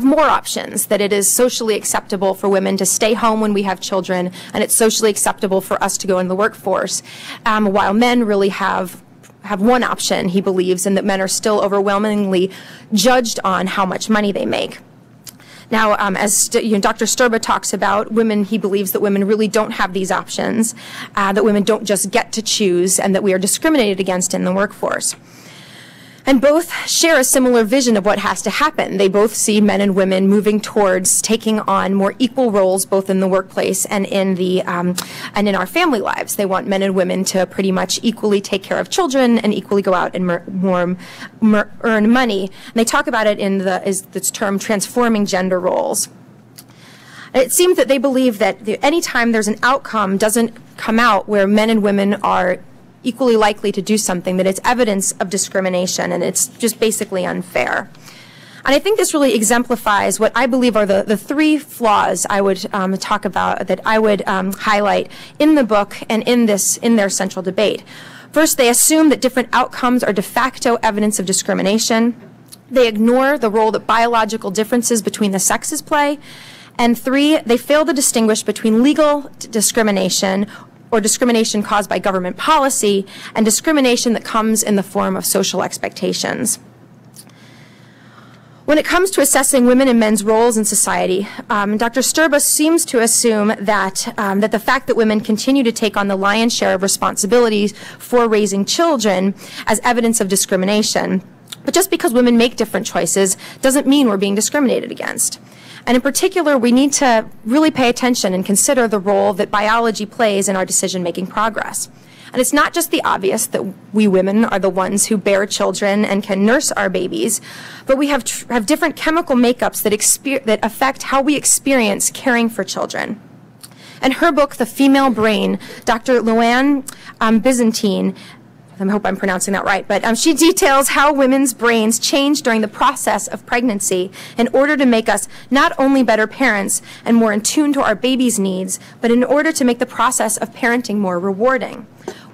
more options, that it is socially acceptable for women to stay home when we have children, and it's socially acceptable for us to go in the workforce, while men really have have one option, he believes, and that men are still overwhelmingly judged on how much money they make. Now, as Dr. Sterba talks about, he believes that women really don't have these options, that women don't just get to choose, and that we are discriminated against in the workforce. And both share a similar vision of what has to happen. They both see men and women moving towards taking on more equal roles, both in the workplace and in in our family lives. They want men and women to pretty much equally take care of children and equally go out and earn money. And they talk about it in this term, transforming gender roles. It seems that they believe that any time there's an outcome doesn't come out where men and women are equally likely to do something, that it's evidence of discrimination, and it's just basically unfair. And I think this really exemplifies what I believe are the three flaws I would talk about, that I would highlight in the book and in their central debate. First, they assume that different outcomes are de facto evidence of discrimination. They ignore the role that biological differences between the sexes play. And three, they fail to distinguish between legal discrimination or discrimination caused by government policy and discrimination that comes in the form of social expectations. When it comes to assessing women and men's roles in society, Dr. Sterba seems to assume that, that the fact that women continue to take on the lion's share of responsibilities for raising children as evidence of discrimination. But just because women make different choices doesn't mean we're being discriminated against. And in particular, we need to really pay attention and consider the role that biology plays in our decision-making progress. And it's not just the obvious that we women are the ones who bear children and can nurse our babies, but we have different chemical makeups that affect how we experience caring for children. In her book, The Female Brain, Dr. Luann Byzantine, I hope I'm pronouncing that right, but she details how women's brains change during the process of pregnancy in order to make us not only better parents and more in tune to our baby's needs, but in order to make the process of parenting more rewarding.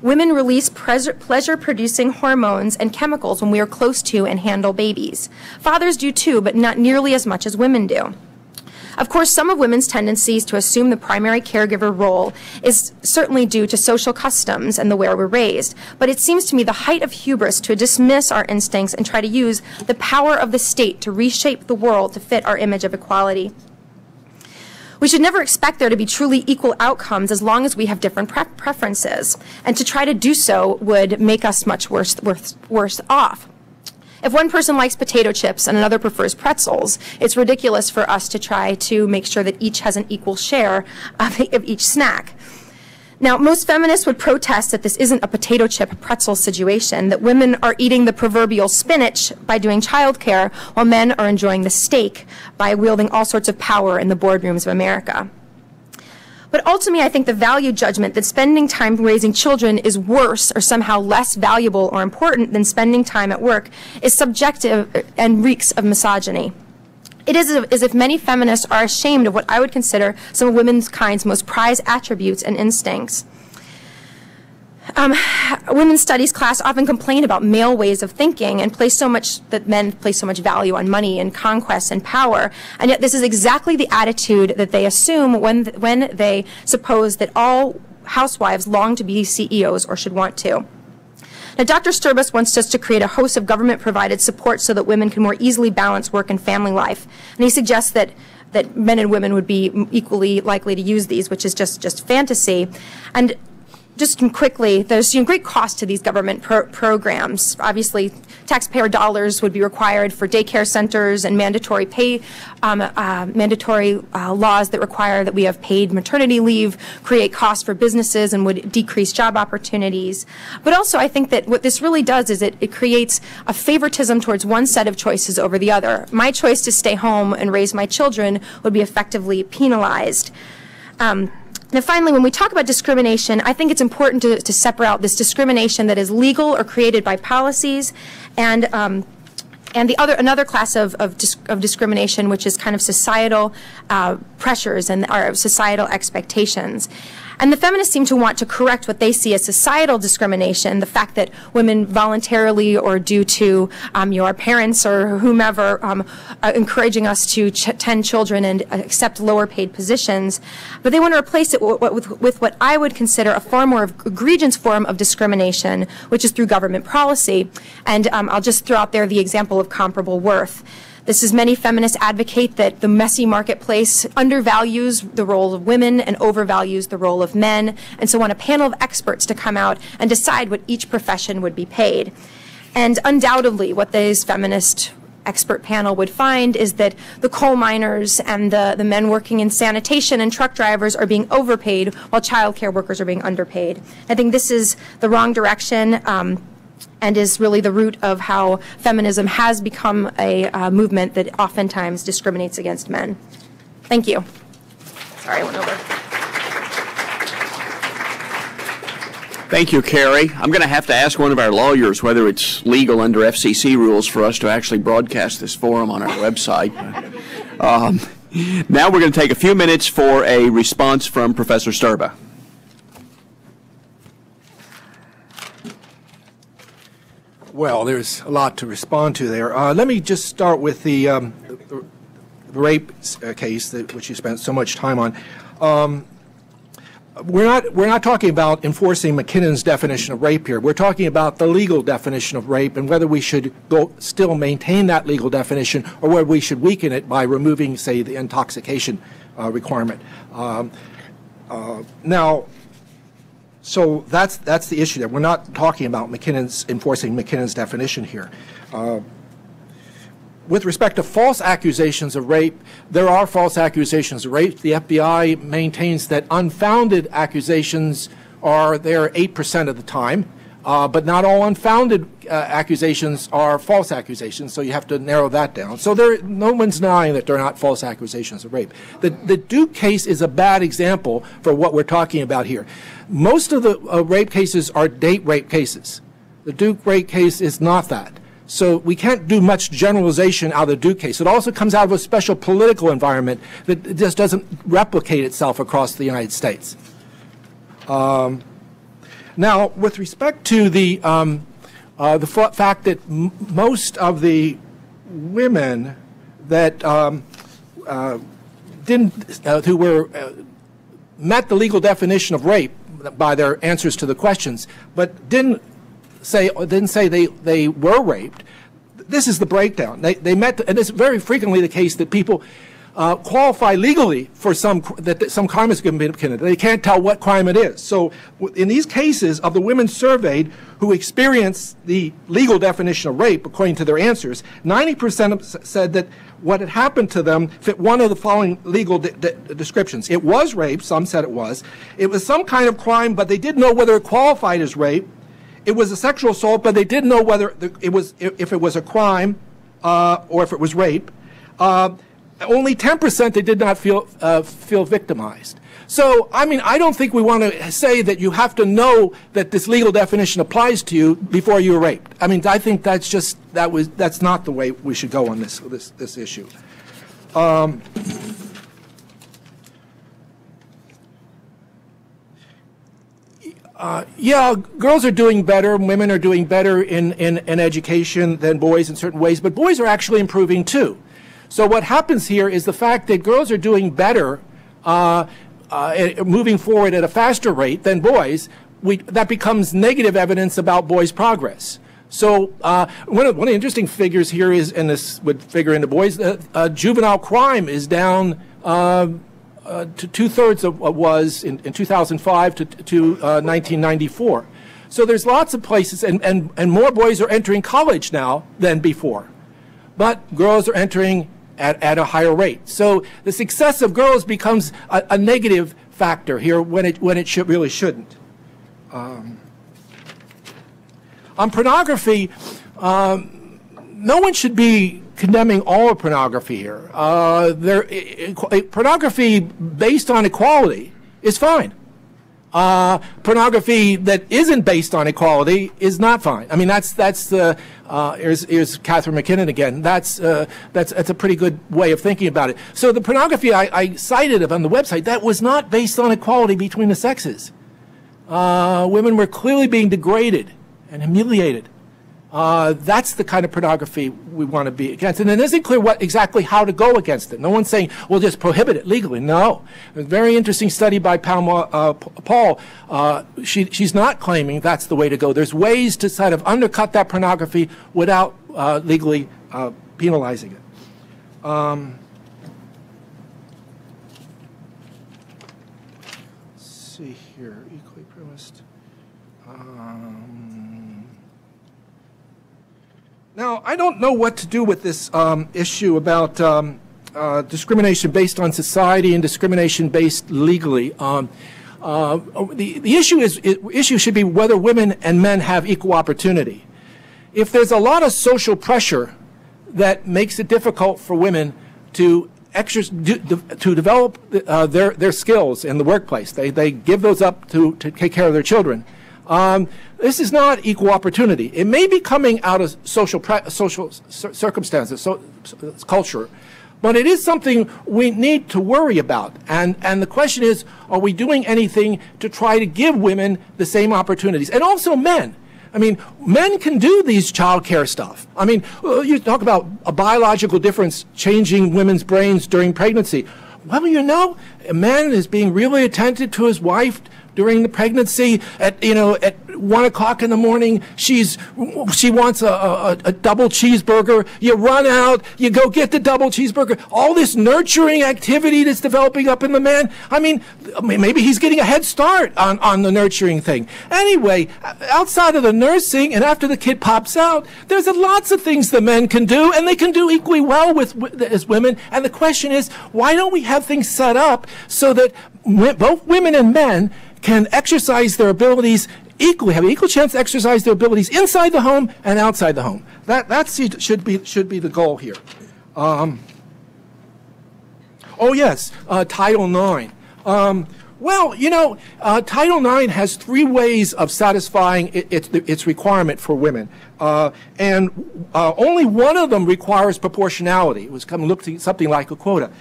Women release pleasure-producing hormones and chemicals when we are close to and handle babies. Fathers do too, but not nearly as much as women do. Of course, some of women's tendencies to assume the primary caregiver role is certainly due to social customs and the way we're raised, but it seems to me the height of hubris to dismiss our instincts and try to use the power of the state to reshape the world to fit our image of equality. We should never expect there to be truly equal outcomes as long as we have different preferences, and to try to do so would make us much worse off. If one person likes potato chips and another prefers pretzels, it's ridiculous for us to try to make sure that each has an equal share of each snack. Now, most feminists would protest that this isn't a potato chip pretzel situation, that women are eating the proverbial spinach by doing childcare, while men are enjoying the steak by wielding all sorts of power in the boardrooms of America. But ultimately, I think the value judgment that spending time raising children is worse or somehow less valuable or important than spending time at work is subjective and reeks of misogyny. It is as if many feminists are ashamed of what I would consider some of womenkind's most prized attributes and instincts. Women's studies class often complain about male ways of thinking and that men place so much value on money and conquest and power, and yet this is exactly the attitude that they assume when they suppose that all housewives long to be CEOs or should want to. Now, Dr. Sterba wants us to create a host of government-provided support so that women can more easily balance work and family life, and he suggests that men and women would be equally likely to use these, which is just fantasy. And just quickly, there's great cost to these government programs. Obviously, taxpayer dollars would be required for daycare centers and mandatory laws that require that we have paid maternity leave, create costs for businesses and would decrease job opportunities. But also, I think that what this really does is it creates a favoritism towards one set of choices over the other. My choice to stay home and raise my children would be effectively penalized. Now, finally, when we talk about discrimination, I think it's important to separate out this discrimination that is legal or created by policies, and another class of discrimination, which is kind of societal pressures and our societal expectations. And the feminists seem to want to correct what they see as societal discrimination, the fact that women voluntarily or due to our parents or whomever encouraging us to tend children and accept lower paid positions. But they want to replace it with what I would consider a far more egregious form of discrimination, which is through government policy. And I'll just throw out there the example of comparable worth. This is many feminists advocate that the messy marketplace undervalues the role of women and overvalues the role of men, and so want a panel of experts to come out and decide what each profession would be paid. And undoubtedly, what this feminist expert panel would find is that the coal miners and the men working in sanitation and truck drivers are being overpaid while child care workers are being underpaid. I think this is the wrong direction. And is really the root of how feminism has become a movement that oftentimes discriminates against men. Thank you. Sorry, I went over. Thank you, Carrie. I'm going to have to ask one of our lawyers whether it's legal under FCC rules for us to actually broadcast this forum on our website. Now we're going to take a few minutes for a response from Professor Sterba. Well, there's a lot to respond to there. Let me just start with the rape case, which you spent so much time on. We're not talking about enforcing McKinnon's definition of rape here. We're talking about the legal definition of rape and whether we should still maintain that legal definition or whether we should weaken it by removing, say, the intoxication requirement. Now. So that's the issue there. We're not talking about enforcing McKinnon's definition here. With respect to false accusations of rape, there are false accusations of rape. The FBI maintains that unfounded accusations are there 8% of the time, but not all unfounded accusations are false accusations, so you have to narrow that down. So no one's denying that they're not false accusations of rape. The Duke case is a bad example for what we're talking about here. Most of the rape cases are date rape cases. The Duke rape case is not that. So we can't do much generalization out of the Duke case. It also comes out of a special political environment that just doesn't replicate itself across the United States. Now, with respect to the fact that most of the women that who were met the legal definition of rape by their answers to the questions, but didn't say they were raped. This is the breakdown. They met, and it's very frequently the case that people qualify legally for some crime has been committed. They can't tell what crime it is. So in these cases of the women surveyed who experienced the legal definition of rape, according to their answers, 90% said that what had happened to them fit one of the following legal descriptions. It was rape. Some said it was. It was some kind of crime, but they didn't know whether it qualified as rape. It was a sexual assault, but they didn't know whether if it was a crime or if it was rape. Only 10% they did not feel victimized. So, I mean, I don't think we want to say that you have to know that this legal definition applies to you before you're raped. I mean, I think that's just that's not the way we should go on this issue. Yeah, girls are doing better, women are doing better in education than boys in certain ways, but boys are actually improving too. So what happens here is the fact that girls are doing better, moving forward at a faster rate than boys, that becomes negative evidence about boys' progress. So one of the interesting figures here is, and this would figure into boys, juvenile crime is down to two-thirds of what was in 2005 to 1994. So there's lots of places, and more boys are entering college now than before. But girls are entering at a higher rate. So the success of girls becomes a negative factor here when it really shouldn't. On pornography, no one should be condemning all of pornography here. Pornography based on equality is fine. Pornography that isn't based on equality is not fine. I mean, here's Catherine McKinnon again. That's a pretty good way of thinking about it. So the pornography I cited on the website, that was not based on equality between the sexes. Women were clearly being degraded and humiliated. That's the kind of pornography we want to be against. And it isn't clear exactly how to go against it. No one's saying, we'll just prohibit it legally. No. A very interesting study by Paul. She's not claiming that's the way to go. There's ways to sort of undercut that pornography without legally penalizing it. Let's see here. Equally premised. Now, I don't know what to do with this issue about discrimination based on society and discrimination based legally. The issue should be whether women and men have equal opportunity. If there's a lot of social pressure that makes it difficult for women to develop their skills in the workplace, they give those up to take care of their children. This is not equal opportunity. It may be coming out of social circumstances, culture, but it is something we need to worry about. And the question is, are we doing anything to try to give women the same opportunities? And also men. I mean, men can do these child care stuff. I mean, you talk about a biological difference changing women's brains during pregnancy. Well, you know, a man is being really attentive to his wife during the pregnancy. At 1 o'clock in the morning, she wants a double cheeseburger. You run out, you go get the double cheeseburger. All this nurturing activity that's developing up in the man. I mean, maybe he's getting a head start on the nurturing thing. Anyway, outside of the nursing and after the kid pops out, there's lots of things the men can do, and they can do equally well as women. And the question is, why don't we have things set up so that both women and men can exercise their abilities equally, have an equal chance to exercise their abilities inside the home and outside the home. That should be the goal here. Oh yes, Title IX. Well, you know, Title IX has 3 ways of satisfying its requirement for women, and only one of them requires proportionality. It was looking something like a quota.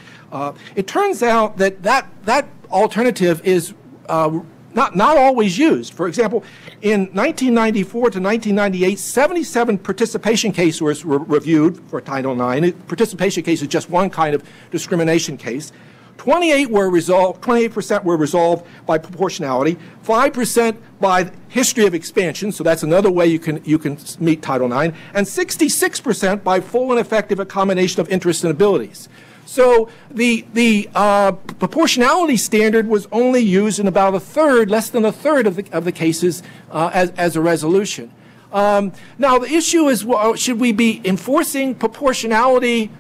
It turns out that alternative is not always used. For example, in 1994 to 1998, 77 participation cases were reviewed for Title IX. Participation case is just one kind of discrimination case. 28% were resolved by proportionality, 5% by history of expansion, so that's another way you can meet Title IX, and 66% by full and effective accommodation of interests and abilities. So the proportionality standard was only used in about less than a third of the cases as a resolution. Now the issue is, should we be enforcing proportionality,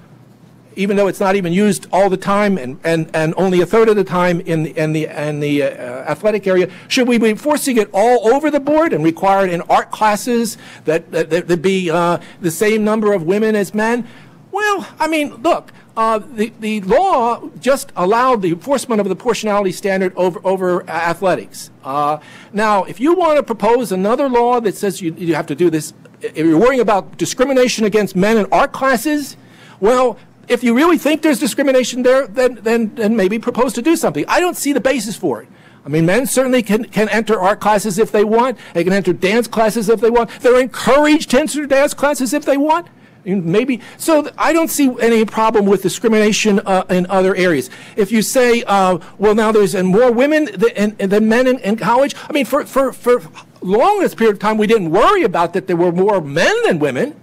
even though it's not even used all the time and only a third of the time in the athletic area? Should we be enforcing it all over the board and require it in art classes that there be the same number of women as men? Well, I mean, look. The law just allowed the enforcement of the proportionality standard over athletics. Now, if you want to propose another law that says you have to do this, if you're worrying about discrimination against men in art classes, well, if you really think there's discrimination there, then maybe propose to do something. I don't see the basis for it. I mean, men certainly can enter art classes if they want. They can enter dance classes if they want. They're encouraged to enter dance classes if they want. Maybe. So I don't see any problem with discrimination in other areas. If you say, well, now there's more women than men in college, I mean, for longest period of time, we didn't worry about that there were more men than women.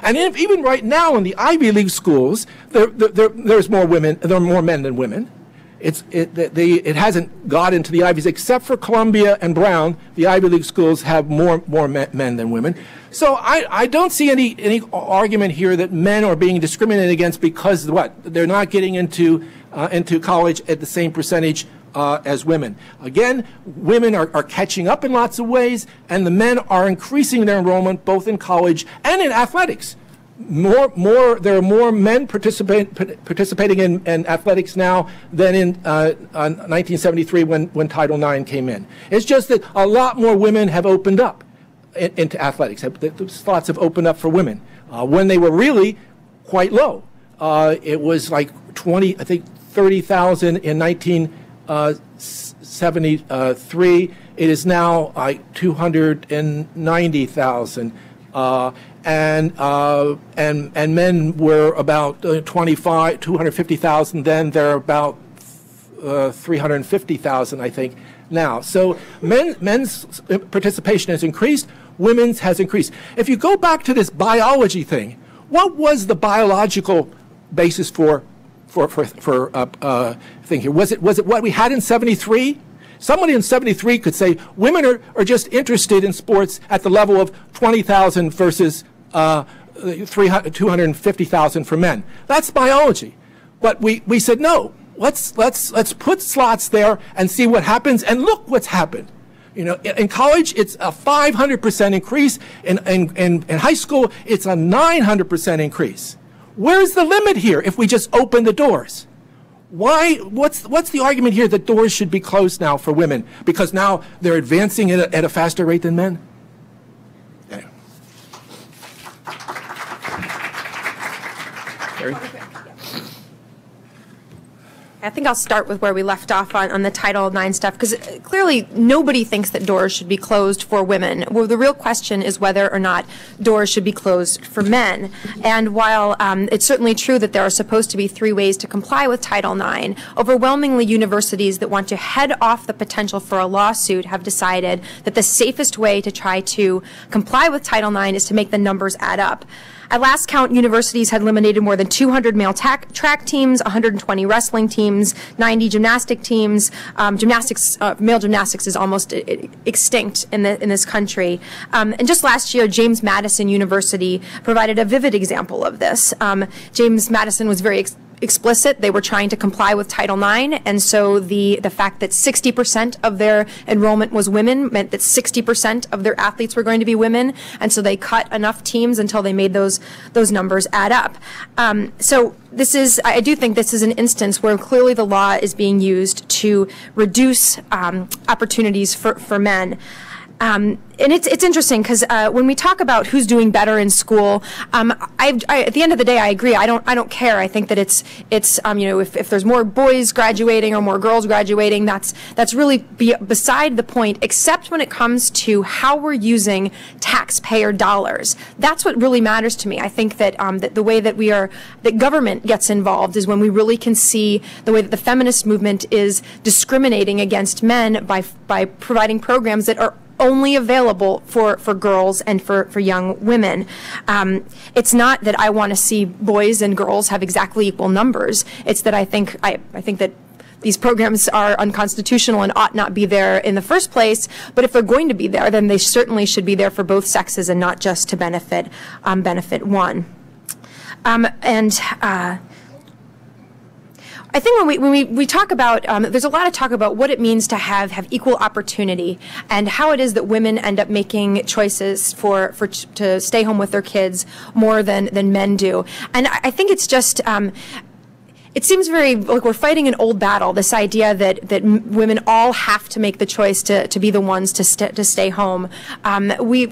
And even right now in the Ivy League schools, there's more women, there are more men than women. It hasn't got into the Ivies, except for Columbia and Brown. The Ivy League schools have more men than women. So I don't see any argument here that men are being discriminated against because they're not getting into college at the same percentage as women. Again, women are catching up in lots of ways, and the men are increasing their enrollment both in college and in athletics. there are more men participating in athletics now than in 1973 when Title IX came in. It's just that a lot more women have opened up into athletics. The slots have opened up for women when they were really quite low. It was like 30,000 in 1973. It is now like 290,000. And men were about 250,000 then. They're about 350,000, I think, now. So men's participation has increased, women's has increased. If you go back to this biology thing, what was the biological basis for thing here? Was it what we had in 73? Somebody in 73 could say women are just interested in sports at the level of 20,000 versus 250,000 for men. That's biology. But we said, no, let's put slots there and see what happens, and look what's happened. You know, in college, it's a 500% increase. In high school, it's a 900% increase. Where's the limit here if we just open the doors? Why? What's the argument here that doors should be closed now for women? Because now they're advancing at a faster rate than men? Yeah. Carrie? I think I'll start with where we left off on the Title IX stuff, because clearly nobody thinks that doors should be closed for women. Well, the real question is whether or not doors should be closed for men. And while it's certainly true that there are supposed to be 3 ways to comply with Title IX, overwhelmingly universities that want to head off the potential for a lawsuit have decided that the safest way to try to comply with Title IX is to make the numbers add up. At last count, universities had eliminated more than 200 male track teams, 120 wrestling teams, 90 gymnastic teams. Male gymnastics is almost extinct in this country. And just last year, James Madison University provided a vivid example of this. James Madison was very explicit. They were trying to comply with Title IX, and so the fact that 60% of their enrollment was women meant that 60% of their athletes were going to be women, and so they cut enough teams until they made those numbers add up. So I do think this is an instance where clearly the law is being used to reduce opportunities for men. And it's interesting because when we talk about who's doing better in school, at the end of the day, I agree. I don't care. I think that it's you know, if there's more boys graduating or more girls graduating, that's really beside the point. Except when it comes to how we're using taxpayer dollars, that's what really matters to me. I think that that the way that that government gets involved is when we really can see the way that the feminist movement is discriminating against men by providing programs that are only available for girls and for young women. It's not that I want to see boys and girls have exactly equal numbers. It's that I think that these programs are unconstitutional and ought not be there in the first place. But if they're going to be there, then they certainly should be there for both sexes and not just to benefit one. I think when we talk about, there's a lot of talk about what it means to have equal opportunity and how it is that women end up making choices to stay home with their kids more than men do. And I think it's just, it seems very like we're fighting an old battle, this idea that women all have to make the choice to be the ones to stay home. We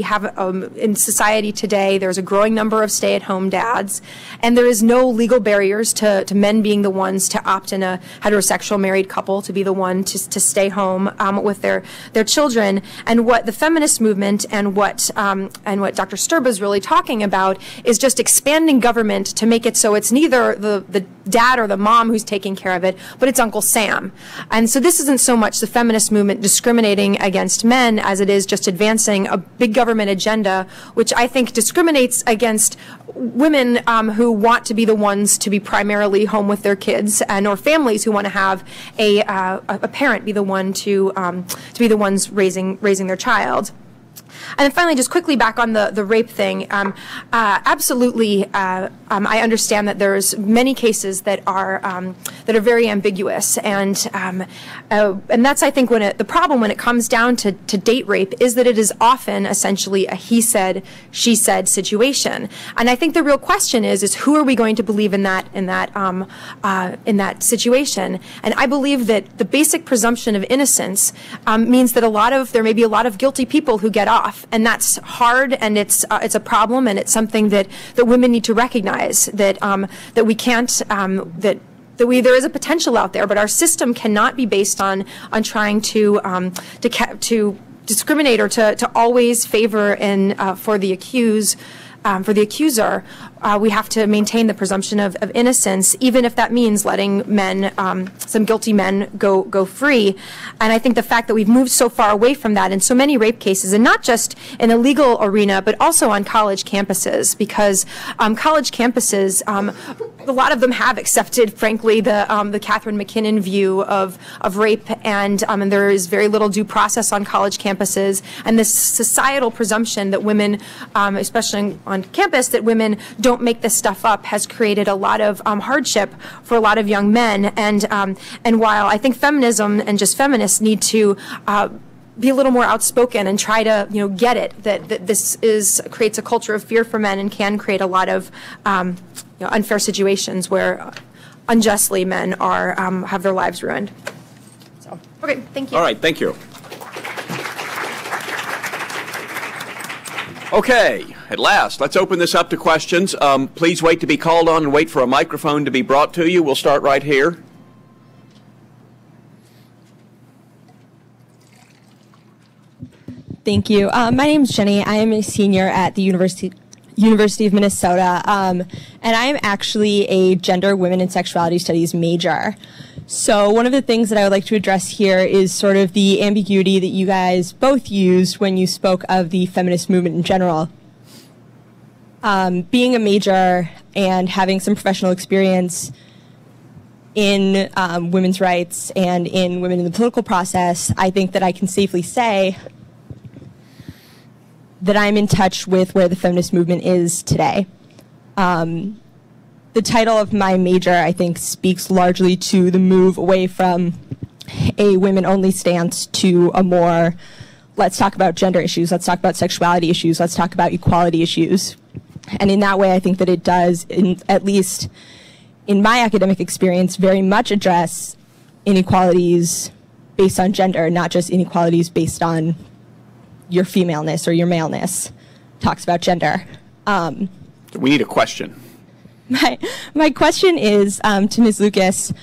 have in society today, there's a growing number of stay-at-home dads, and there is no legal barriers to men being the ones to opt in a heterosexual married couple to be the one to stay home with their children. And what the feminist movement and what Dr. Sterba is really talking about is just expanding government to make it so it's neither the dad or the mom who's taking care of it, but it's Uncle Sam. And so this isn't so much the feminist movement discriminating against men as it is just advancing a big government agenda, which I think discriminates against women who want to be the ones to be primarily home with their kids, or families who want to have a parent be the one to be the ones raising their child. then finally, just quickly back on the rape thing, absolutely, I understand that there's many cases that are very ambiguous, and that's, I think, the problem when it comes down to date rape is that it is often essentially a he said, she said situation, and I think the real question is who are we going to believe in that situation? And I believe that the basic presumption of innocence means that there may be a lot of guilty people who get off, and that's hard, and it's a problem, and it's something that women need to recognize that we can't there is a potential out there, but our system cannot be based on trying to discriminate or to always favor for the accuser. We have to maintain the presumption of innocence, even if that means letting some guilty men go free. And I think the fact that we've moved so far away from that in so many rape cases, and not just in the legal arena, but also on college campuses, because college campuses, a lot of them have accepted, frankly, the Catherine McKinnon view of rape, and there is very little due process on college campuses, and this societal presumption that women, especially on campus, that women don't make this stuff up has created a lot of hardship for a lot of young men. And while I think feminism and just feminists need to be a little more outspoken and try to get it that this creates a culture of fear for men and can create a lot of unfair situations where unjustly men have their lives ruined. So, okay, thank you. All right, thank you. Okay, at last, let's open this up to questions. Please wait to be called on and wait for a microphone to be brought to you. We'll start right here. Thank you. My name is Jenny. I am a senior at the University of Minnesota, and I am actually a gender, women, and sexuality studies major. So one of the things that I would like to address here is sort of the ambiguity that you guys both used when you spoke of the feminist movement in general. Being a major and having some professional experience in women's rights and in women in the political process, I think that I can safely say that I'm in touch with where the feminist movement is today. The title of my major, I think, speaks largely to the move away from a women-only stance to a more, let's talk about gender issues, let's talk about sexuality issues, let's talk about equality issues. And in that way, I think that it does, at least in my academic experience, very much address inequalities based on gender, not just inequalities based on your femaleness or your maleness. Talks about gender. We need a question. My question is to Ms. Lukas,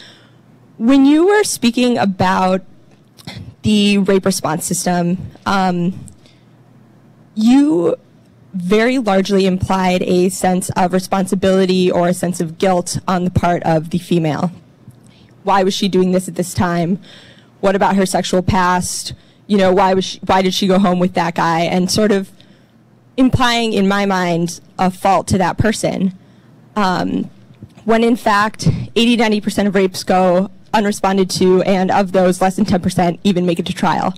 when you were speaking about the rape response system, you very largely implied a sense of responsibility or a sense of guilt on the part of the female. Why was she doing this at this time? What about her sexual past? Why did she go home with that guy? And sort of implying, in my mind, a fault to that person. When in fact, 80–90% of rapes go unresponded to, and of those, less than 10% even make it to trial.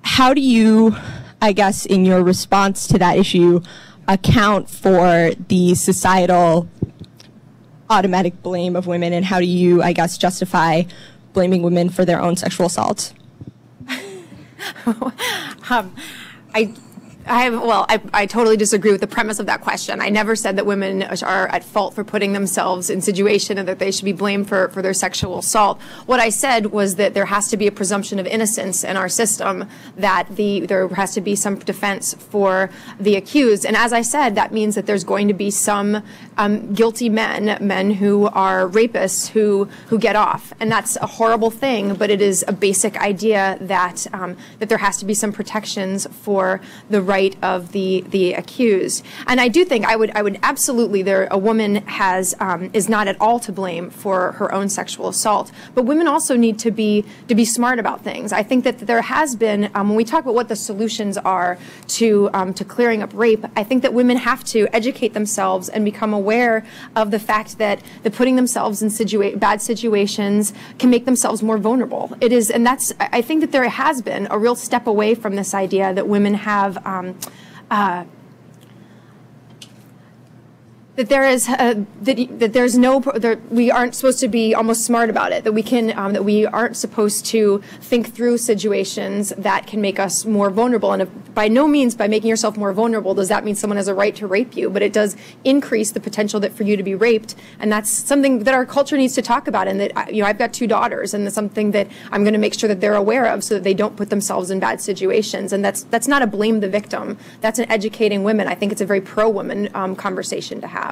How do you, I guess, in your response to that issue, account for the societal automatic blame of women, and how do you, I guess, justify blaming women for their own sexual assaults? I totally disagree with the premise of that question. I never said that women are at fault for putting themselves in situation and that they should be blamed for their sexual assault. What I said was that there has to be a presumption of innocence in our system, that there has to be some defense for the accused. And as I said, that means that there's going to be some guilty men who are rapists who get off. And that's a horrible thing, but it is a basic idea that there has to be some protections for the right of the accused. And I do think I would absolutely, a woman is not at all to blame for her own sexual assault, but women also need to be smart about things. I think that there has been, when we talk about what the solutions are to clearing up rape, I think that women have to educate themselves and become aware aware of the fact that putting themselves in bad situations can make themselves more vulnerable. It is, and that's, I think that there has been a real step away from this idea that women have that there is that there's no we aren't supposed to be almost smart about it, that we can that we aren't supposed to think through situations that can make us more vulnerable. And by no means, by making yourself more vulnerable, does that mean someone has a right to rape you, but it does increase the potential that for you to be raped. And that's something that our culture needs to talk about, and that I've got 2 daughters, and it's something that I'm going to make sure that they're aware of so that they don't put themselves in bad situations. And that's not a blame the victim, that's an educating women. I think it's a very pro-women conversation to have.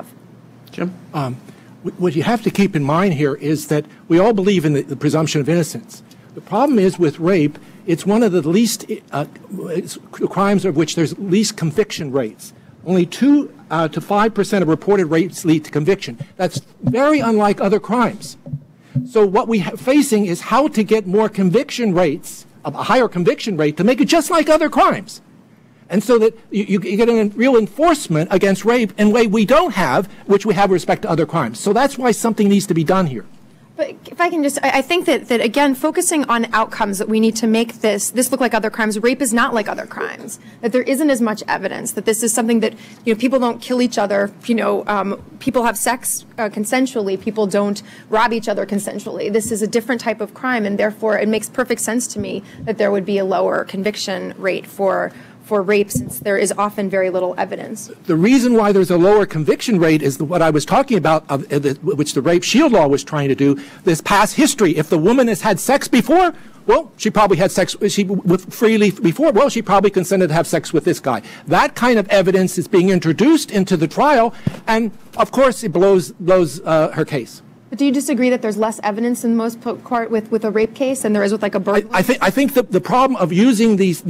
Jim? What you have to keep in mind here is that we all believe in the presumption of innocence. The problem is with rape, it's one of the least crimes of which there's least conviction rates. Only 2 to 5% of reported rapes lead to conviction. That's very unlike other crimes. So what we are facing is how to get more conviction rates, a higher conviction rate, to make it just like other crimes. And so that you get a real enforcement against rape in a way we don't have, which we have with respect to other crimes. So that's why something needs to be done here. But if I can just, I think that again, focusing on outcomes, that we need to make this look like other crimes. Rape is not like other crimes. That there isn't as much evidence. That this is something that, people don't kill each other. People have sex consensually. People don't rob each other consensually. This is a different type of crime, and therefore it makes perfect sense to me that there would be a lower conviction rate for rape, since there is often very little evidence. The reason why there's a lower conviction rate is what I was talking about, which the Rape Shield Law was trying to do, this past history. If the woman has had sex before, well, she probably had sex freely before. Well, she probably consented to have sex with this guy. That kind of evidence is being introduced into the trial, and of course it blows her case. But do you disagree that there's less evidence in most part with a rape case than there is with like a burglary? I think the problem of using this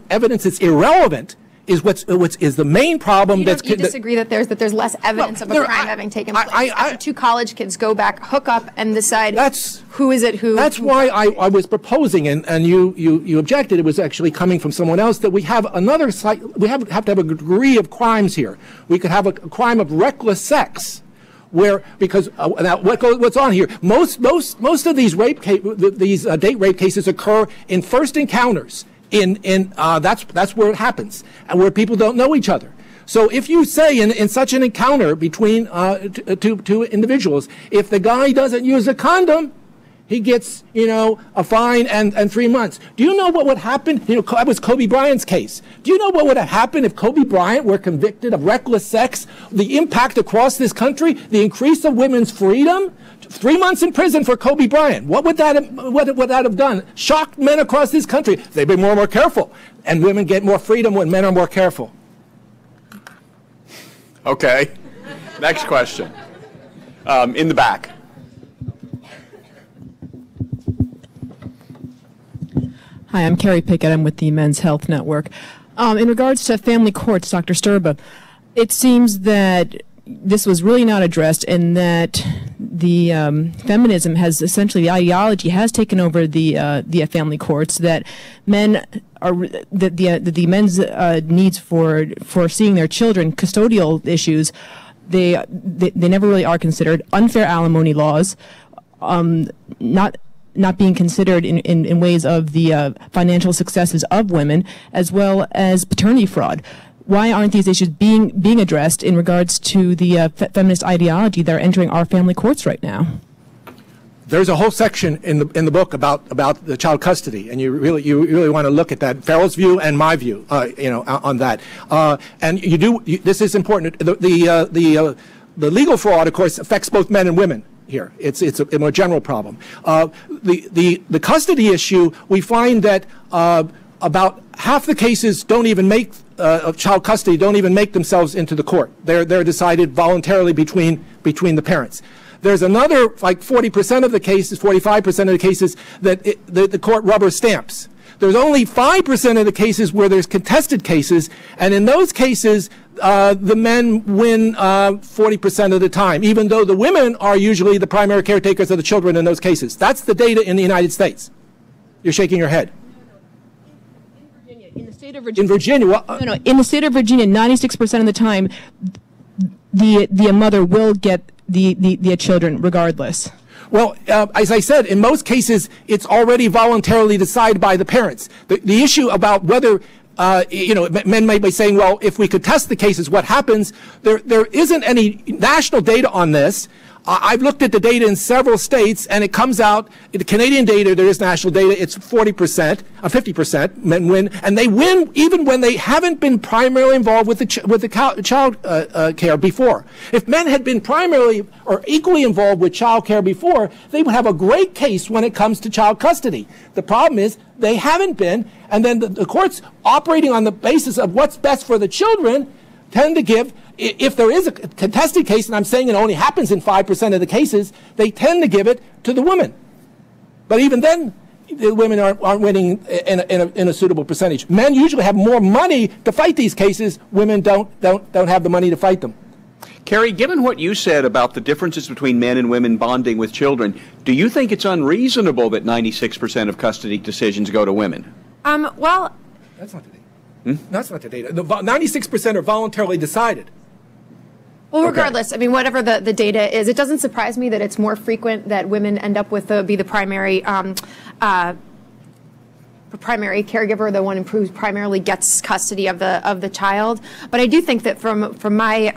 evidence that's irrelevant is the main problem. You disagree that there's less evidence of a crime having taken place after 2 college kids go back, hook up, and decide who is it who. That's why I was proposing, and you objected. It was actually coming from someone else, that we have another site. We have to have a degree of crimes here. We could have a crime of reckless sex, because now what's on here? Most of these date rape cases occur in first encounters. That's where it happens, and where people don't know each other. So if you say in such an encounter between two individuals, if the guy doesn't use a condom, he gets, a fine and 3 months. Do you know what would happen? That was Kobe Bryant's case. Do you know what would have happened if Kobe Bryant were convicted of reckless sex? The impact across this country, the increase of women's freedom, 3 months in prison for Kobe Bryant. What would that have done? Shocked men across this country. They'd be more and more careful. And women get more freedom when men are more careful. Okay. Next question. In the back. Hi, I'm Carrie Pickett. I'm with the Men's Health Network. In regards to family courts, Dr. Sterba, it seems that this was really not addressed, and that the feminism has essentially, the ideology has taken over the family courts, that men are the men's needs for seeing their children, custodial issues, they never really are considered. Unfair alimony laws, not being considered in ways of the financial successes of women, as well as paternity fraud. Why aren't these issues being addressed in regards to the feminist ideology that are entering our family courts right now? There's a whole section in the book about the child custody, and you really want to look at that, Farrell's view and my view, on that. And this is important. The legal fraud, of course, affects both men and women. Here, it's a more general problem. The custody issue, we find that about half the cases don't even make of child custody don't even make themselves into the court. They're decided voluntarily between the parents. There's another, like 40% of the cases, 45% of the cases that the court rubber stamps. There's only 5% of the cases where there's contested cases, and in those cases, the men win 40% of the time, even though the women are usually the primary caretakers of the children in those cases. That's the data in the United States. You're shaking your head. In the state of Virginia, in the state of Virginia, 96% of the time, the mother will get the children regardless? Well, as I said, in most cases, it's already voluntarily decided by the parents. The issue about whether, men may be saying, well, if we could test the cases, what happens? There isn't any national data on this. I've looked at the data in several states, and it comes out, in the Canadian data, there is national data, it's 40%, 50% men win, and they win even when they haven't been primarily involved with the child care before. If men had been primarily or equally involved with child care before, they would have a great case when it comes to child custody. The problem is they haven't been, and then the courts operating on the basis of what's best for the children tend to give, if there is a contested case, and I'm saying it only happens in 5% of the cases, they tend to give it to the women. But even then, the women aren't winning in a suitable percentage. Men usually have more money to fight these cases. Women don't have the money to fight them. Carrie, given what you said about the differences between men and women bonding with children, do you think it's unreasonable that 96% of custody decisions go to women? Well, that's not the data. That's not the data. 96% are voluntarily decided. Well, regardless, I mean, whatever the data is, it doesn't surprise me that it's more frequent that women end up with be the primary primary caregiver, the one who primarily gets custody of the child. But I do think that from my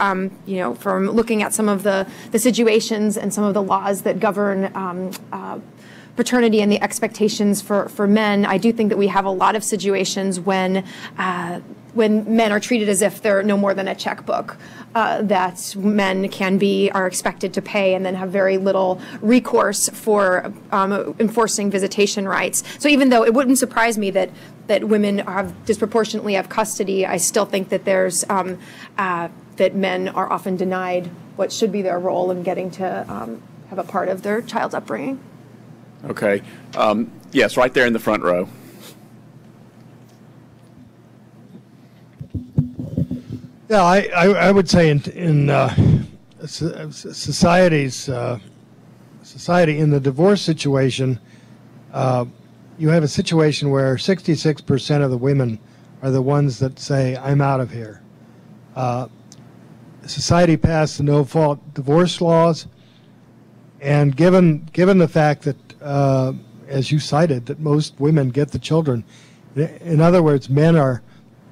from looking at some of the situations and some of the laws that govern paternity and the expectations for men, I do think that we have a lot of situations when men are treated as if they're no more than a checkbook, that men are expected to pay and then have very little recourse for enforcing visitation rights. So even though it wouldn't surprise me that women disproportionately have custody, I still think that there's that men are often denied what should be their role in getting to have a part of their child's upbringing. Okay. Yes, right there in the front row. Yeah, I would say in society in the divorce situation, you have a situation where 66% of the women are the ones that say, I'm out of here. Society passed the no-fault divorce laws, and given the fact that, as you cited, that most women get the children, in other words, men are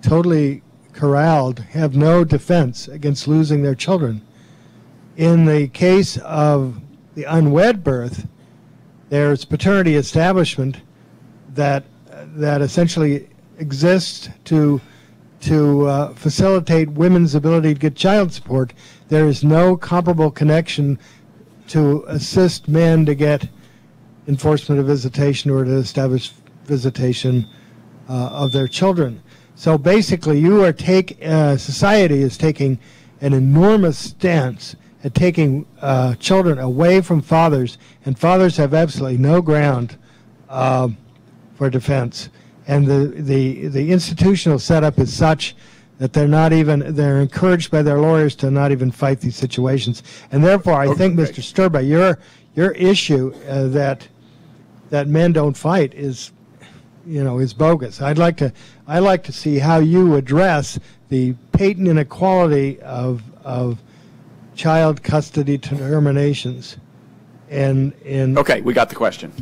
totally corralled, have no defense against losing their children. In the case of the unwed birth, there's paternity establishment that essentially exists to facilitate women's ability to get child support. There is no comparable connection to assist men to get enforcement of visitation or to establish visitation of their children. So basically, society is taking an enormous stance at taking children away from fathers, and fathers have absolutely no ground for defense. And the institutional setup is such that they're encouraged by their lawyers to not even fight these situations. And therefore, I think, Mr. Sterba, your issue that men don't fight is bogus. I'd like to see how you address the patent inequality of child custody determinations. Okay, we got the question.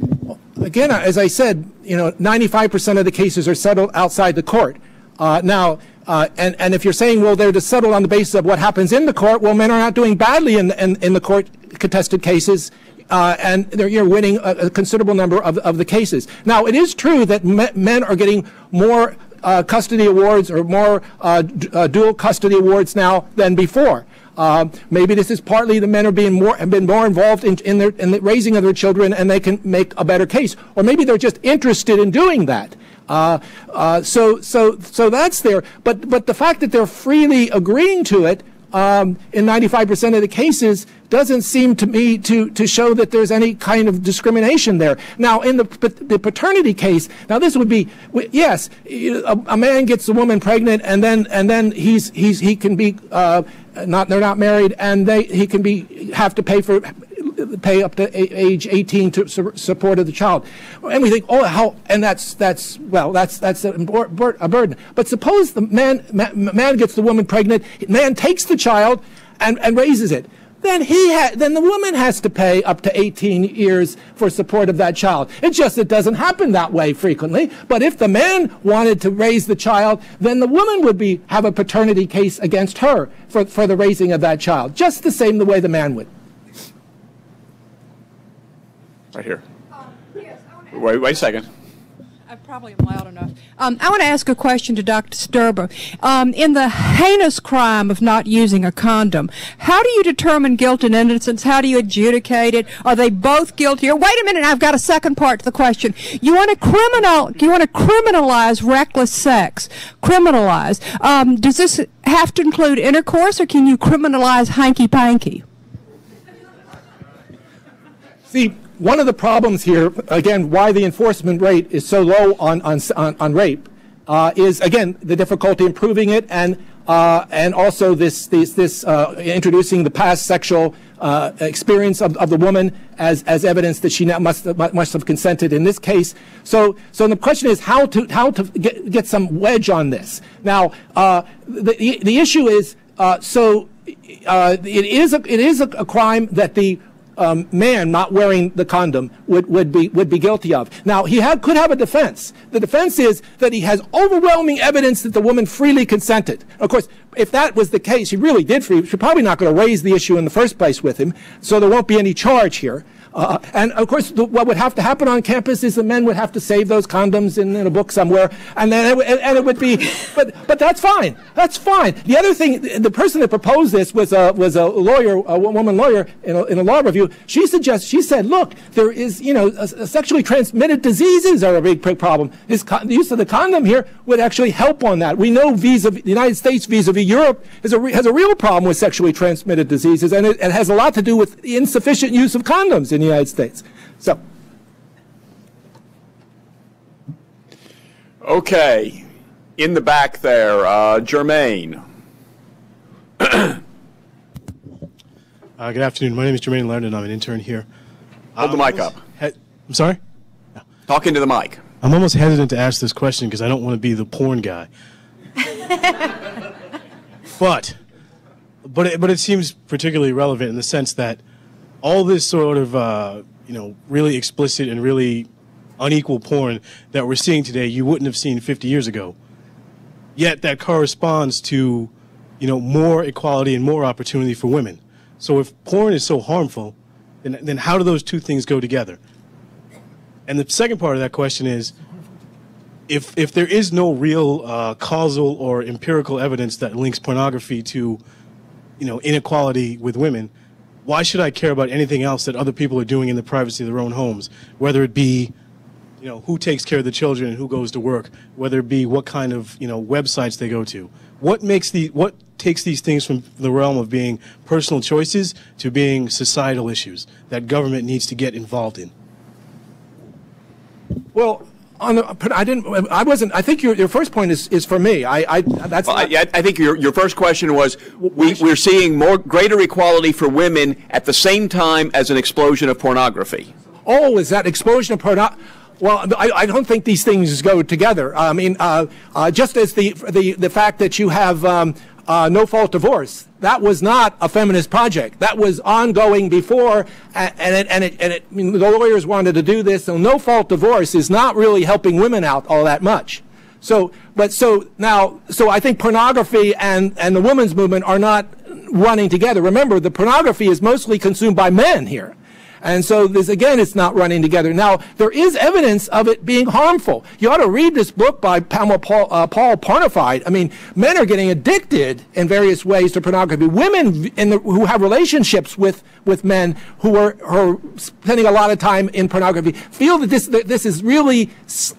Again, as I said, 95% of the cases are settled outside the court. And if you're saying, well, they're just settled on the basis of what happens in the court, well, men are not doing badly in the court contested cases. And you're winning a considerable number of the cases. Now, it is true that men are getting more custody awards or more dual custody awards now than before. Maybe this is partly the men have been more involved in the raising of their children, and they can make a better case. Or maybe they're just interested in doing that. So that's there. But the fact that they're freely agreeing to it in 95% of the cases doesn't seem to me to show that there's any kind of discrimination there. Now, in the paternity case, now this would be, yes, a man gets a woman pregnant, and then he can be they're not married, and he can have to pay up to age 18 to support of the child, and we think, that's a burden. But suppose the man gets the woman pregnant, man takes the child, and raises it, then the woman has to pay up to 18 years for support of that child. It's just it doesn't happen that way frequently. But if the man wanted to raise the child, then the woman would have a paternity case against her for the raising of that child, just the same the way the man would. Right here. Wait a second. I probably am loud enough. I want to ask a question to Dr. Sterba. In the heinous crime of not using a condom, how do you determine guilt and innocence? How do you adjudicate it? Are they both guilty? Or wait a minute, I've got a second part to the question. You want to criminalize reckless sex? Criminalize. Does this have to include intercourse, or can you criminalize hanky-panky? See, one of the problems here, again, why the enforcement rate is so low on rape, is again the difficulty in proving it, and also this introducing the past sexual experience of the woman as evidence that she must have consented in this case. So the question is how to get some wedge on this. Now the issue is it is a crime that the man not wearing the condom would be guilty of. Now he could have a defense. The defense is that he has overwhelming evidence that the woman freely consented. Of course, if that was the case, she really did freely. She's probably not going to raise the issue in the first place with him, so there won't be any charge here. And of course, what would have to happen on campus is the men would have to save those condoms in a book somewhere, and then it would be. But that's fine. That's fine. The other thing, the person that proposed this was a lawyer, a woman lawyer in a law review. She said, look, there is sexually transmitted diseases are a big problem. The use of the condom here would actually help on that. We know the United States vis-a-vis Europe has a real problem with sexually transmitted diseases, and it has a lot to do with insufficient use of condoms in the United States. So, okay, in the back there, Jermaine. Good afternoon. My name is Jermaine Lardon. I'm an intern here. Hold the mic up. I'm sorry? No. Talk into the mic. I'm almost hesitant to ask this question because I don't want to be the porn guy. But it seems particularly relevant in the sense that all this sort of, really explicit and really unequal porn that we're seeing today, you wouldn't have seen 50 years ago. Yet that corresponds to, more equality and more opportunity for women. So if porn is so harmful, then how do those two things go together? And the second part of that question is, if there is no real causal or empirical evidence that links pornography to, inequality with women, why should I care about anything else that other people are doing in the privacy of their own homes? Whether it be, who takes care of the children and who goes to work, whether it be what kind of, websites they go to. What takes these things from the realm of being personal choices to being societal issues that government needs to get involved in? Well, I think your first point is for me. I think your first question was we're seeing greater equality for women at the same time as an explosion of pornography. Oh, is that explosion of pornography? Well, I don't think these things go together. I mean, just as the fact that you have no-fault divorce, that was not a feminist project. That was ongoing before, the lawyers wanted to do this. So no-fault divorce is not really helping women out all that much. So I think pornography and the women's movement are not running together. Remember, the pornography is mostly consumed by men here. And so this, again, it's not running together. Now, there is evidence of it being harmful. You ought to read this book by Paul Pornified. I mean, men are getting addicted in various ways to pornography. Women who have relationships with men who are spending a lot of time in pornography feel that this is really, it's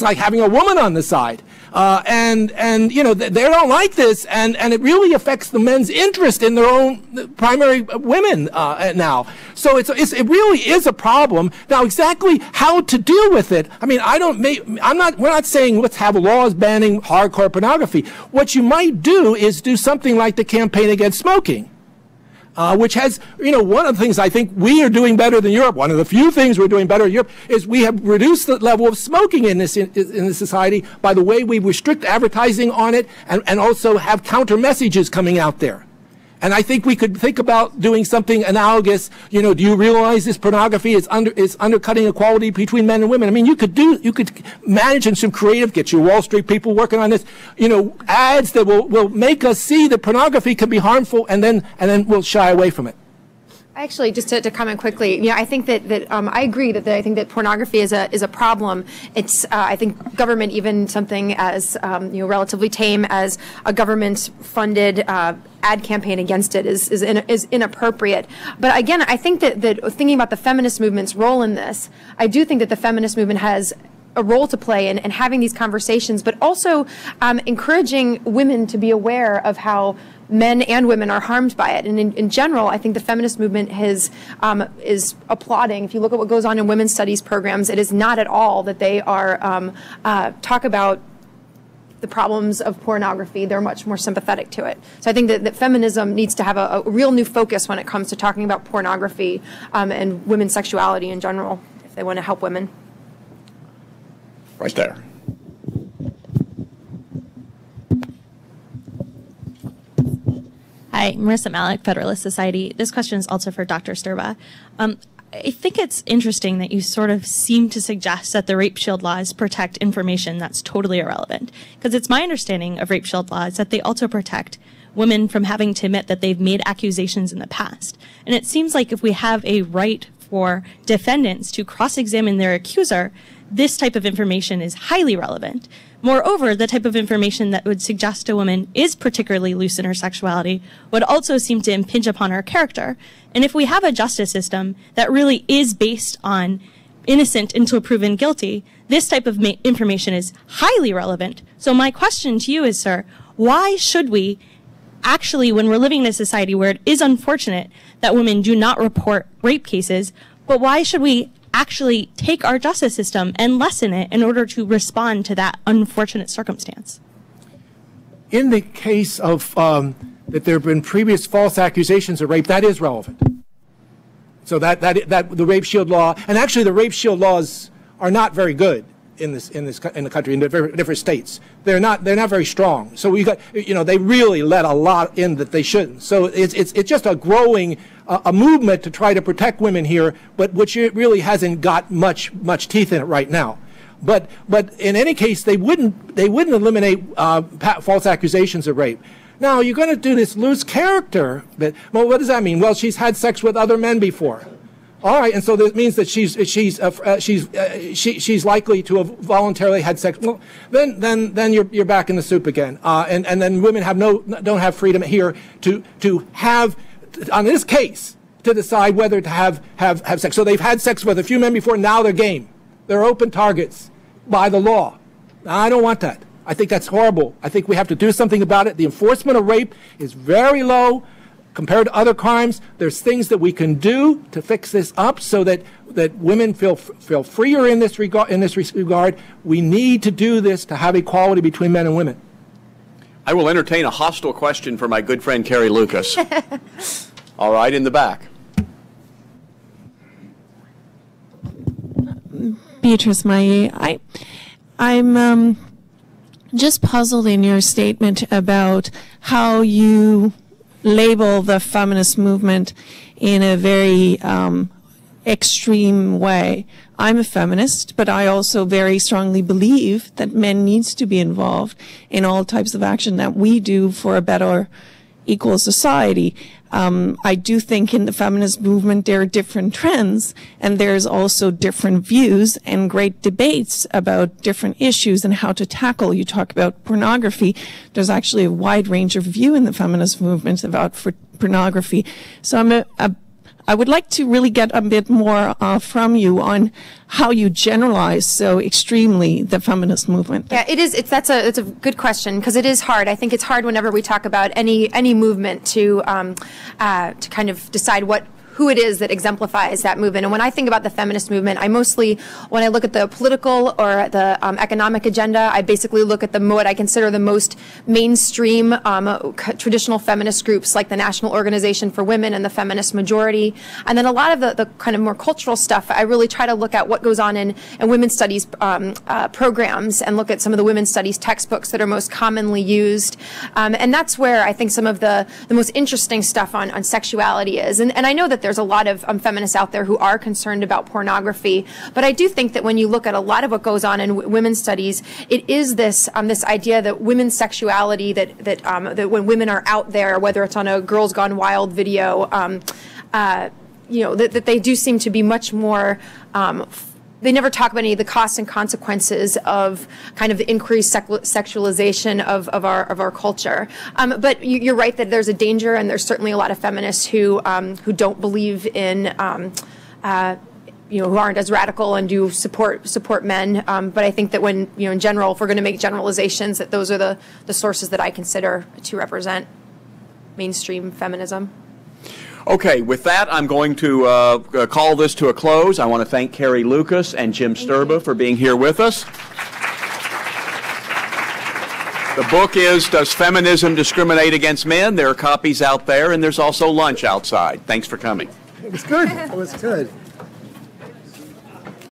like having a woman on the side. And they don't like this, and it really affects the men's interest in their own primary women now. So it really is a problem. Now, exactly how to deal with it, I mean, we're not saying let's have laws banning hardcore pornography. What you might do is do something like the Campaign Against Smoking. Which has, one of the things I think we are doing better than Europe, one of the few things we're doing better in Europe, is we have reduced the level of smoking in this society by the way we restrict advertising on it and also have counter messages coming out there. And I think we could think about doing something analogous. You know, do you realize this pornography is undercutting equality between men and women? I mean, you could manage in some creative, get your Wall Street people working on this, you know, ads that will make us see that pornography can be harmful, and then we'll shy away from it. Actually, just to comment quickly, you know, I think that I agree that I think that pornography is a problem. It's I think government, even something as you know, relatively tame as a government-funded ad campaign against it is inappropriate. But again, I think that thinking about the feminist movement's role in this, I do think that the feminist movement has a role to play in having these conversations, but also encouraging women to be aware of how men and women are harmed by it. And in general, I think the feminist movement is applauding. If you look at what goes on in women's studies programs, it is not at all that they are talk about the problems of pornography. They're much more sympathetic to it. So I think that feminism needs to have a real new focus when it comes to talking about pornography and women's sexuality in general, if they want to help women. Right there. Hi, Marissa Malik, Federalist Society. This question is also for Dr. Sterba. I think it's interesting that you sort of seem to suggest that the rape shield laws protect information that's totally irrelevant. Because it's my understanding of rape shield laws that they also protect women from having to admit that they've made accusations in the past. And it seems like if we have a right for defendants to cross-examine their accuser, this type of information is highly relevant. Moreover, the type of information that would suggest a woman is particularly loose in her sexuality would also seem to impinge upon her character. And if we have a justice system that really is based on innocent until proven guilty, this type of information is highly relevant. So my question to you is, sir, why should we actually, when we're living in a society where it is unfortunate that women do not report rape cases, but why should we actually take our justice system and lessen it in order to respond to that unfortunate circumstance? In the case of that there have been previous false accusations of rape, that is relevant. So that the rape shield law, and actually the rape shield laws are not very good in the country in different states. They're not very strong. So we got, you know, they really let a lot in that they shouldn't. So it's just a growing a movement to try to protect women here, but which it really hasn't got much teeth in it right now. But in any case, they wouldn't eliminate false accusations of rape. Now you're going to do this loose character. Well, what does that mean? Well, she's had sex with other men before. All right, and so that means that she's likely to have voluntarily had sex. Well, then you're back in the soup again, and then women don't have freedom here to have, on this case, to decide whether to have sex. So they've had sex with a few men before. Now they're game. They're open targets by the law. Now, I don't want that. I think that's horrible. I think we have to do something about it. The enforcement of rape is very low. Compared to other crimes, there's things that we can do to fix this up so that women feel freer in this regard. We need to do this to have equality between men and women. I will entertain a hostile question for my good friend Carrie Lukas. All right, in the back. Beatrice Maillet, I'm just puzzled in your statement about how you label the feminist movement in a very extreme way. I'm a feminist, but I also very strongly believe that men needs to be involved in all types of action that we do for a better, equal society. I do think in the feminist movement there are different trends, and there's also different views and great debates about different issues and how to tackle. You talk about pornography. There's actually a wide range of view in the feminist movement about pornography. So I would like to really get a bit more from you on how you generalize so extremely the feminist movement. Yeah, it's a good question, because it is hard. I think it's hard whenever we talk about any movement to kind of decide who it is that exemplifies that movement. And when I think about the feminist movement, I mostly, when I look at the political or the economic agenda, I basically look at what I consider the most mainstream traditional feminist groups like the National Organization for Women and the Feminist Majority. And then a lot of the kind of more cultural stuff, I really try to look at what goes on in women's studies programs and look at some of the women's studies textbooks that are most commonly used. And that's where I think some of the most interesting stuff on sexuality is. And I know that there's a lot of feminists out there who are concerned about pornography, but I do think that when you look at a lot of what goes on in women's studies, it is this idea that women's sexuality, that when women are out there, whether it's on a Girls Gone Wild video, that they do seem to be much more they never talk about any of the costs and consequences of kind of the increased sexualization of our culture. But you're right that there's a danger, and there's certainly a lot of feminists who don't believe in who aren't as radical and do support men. But I think that when in general, if we're going to make generalizations, that those are the sources that I consider to represent mainstream feminism. Okay, with that, I'm going to call this to a close. I want to thank Carrie Lukas and Jim Sterba for being here with us. The book is Does Feminism Discriminate Against Men? There are copies out there, and there's also lunch outside. Thanks for coming. It was good. It was good.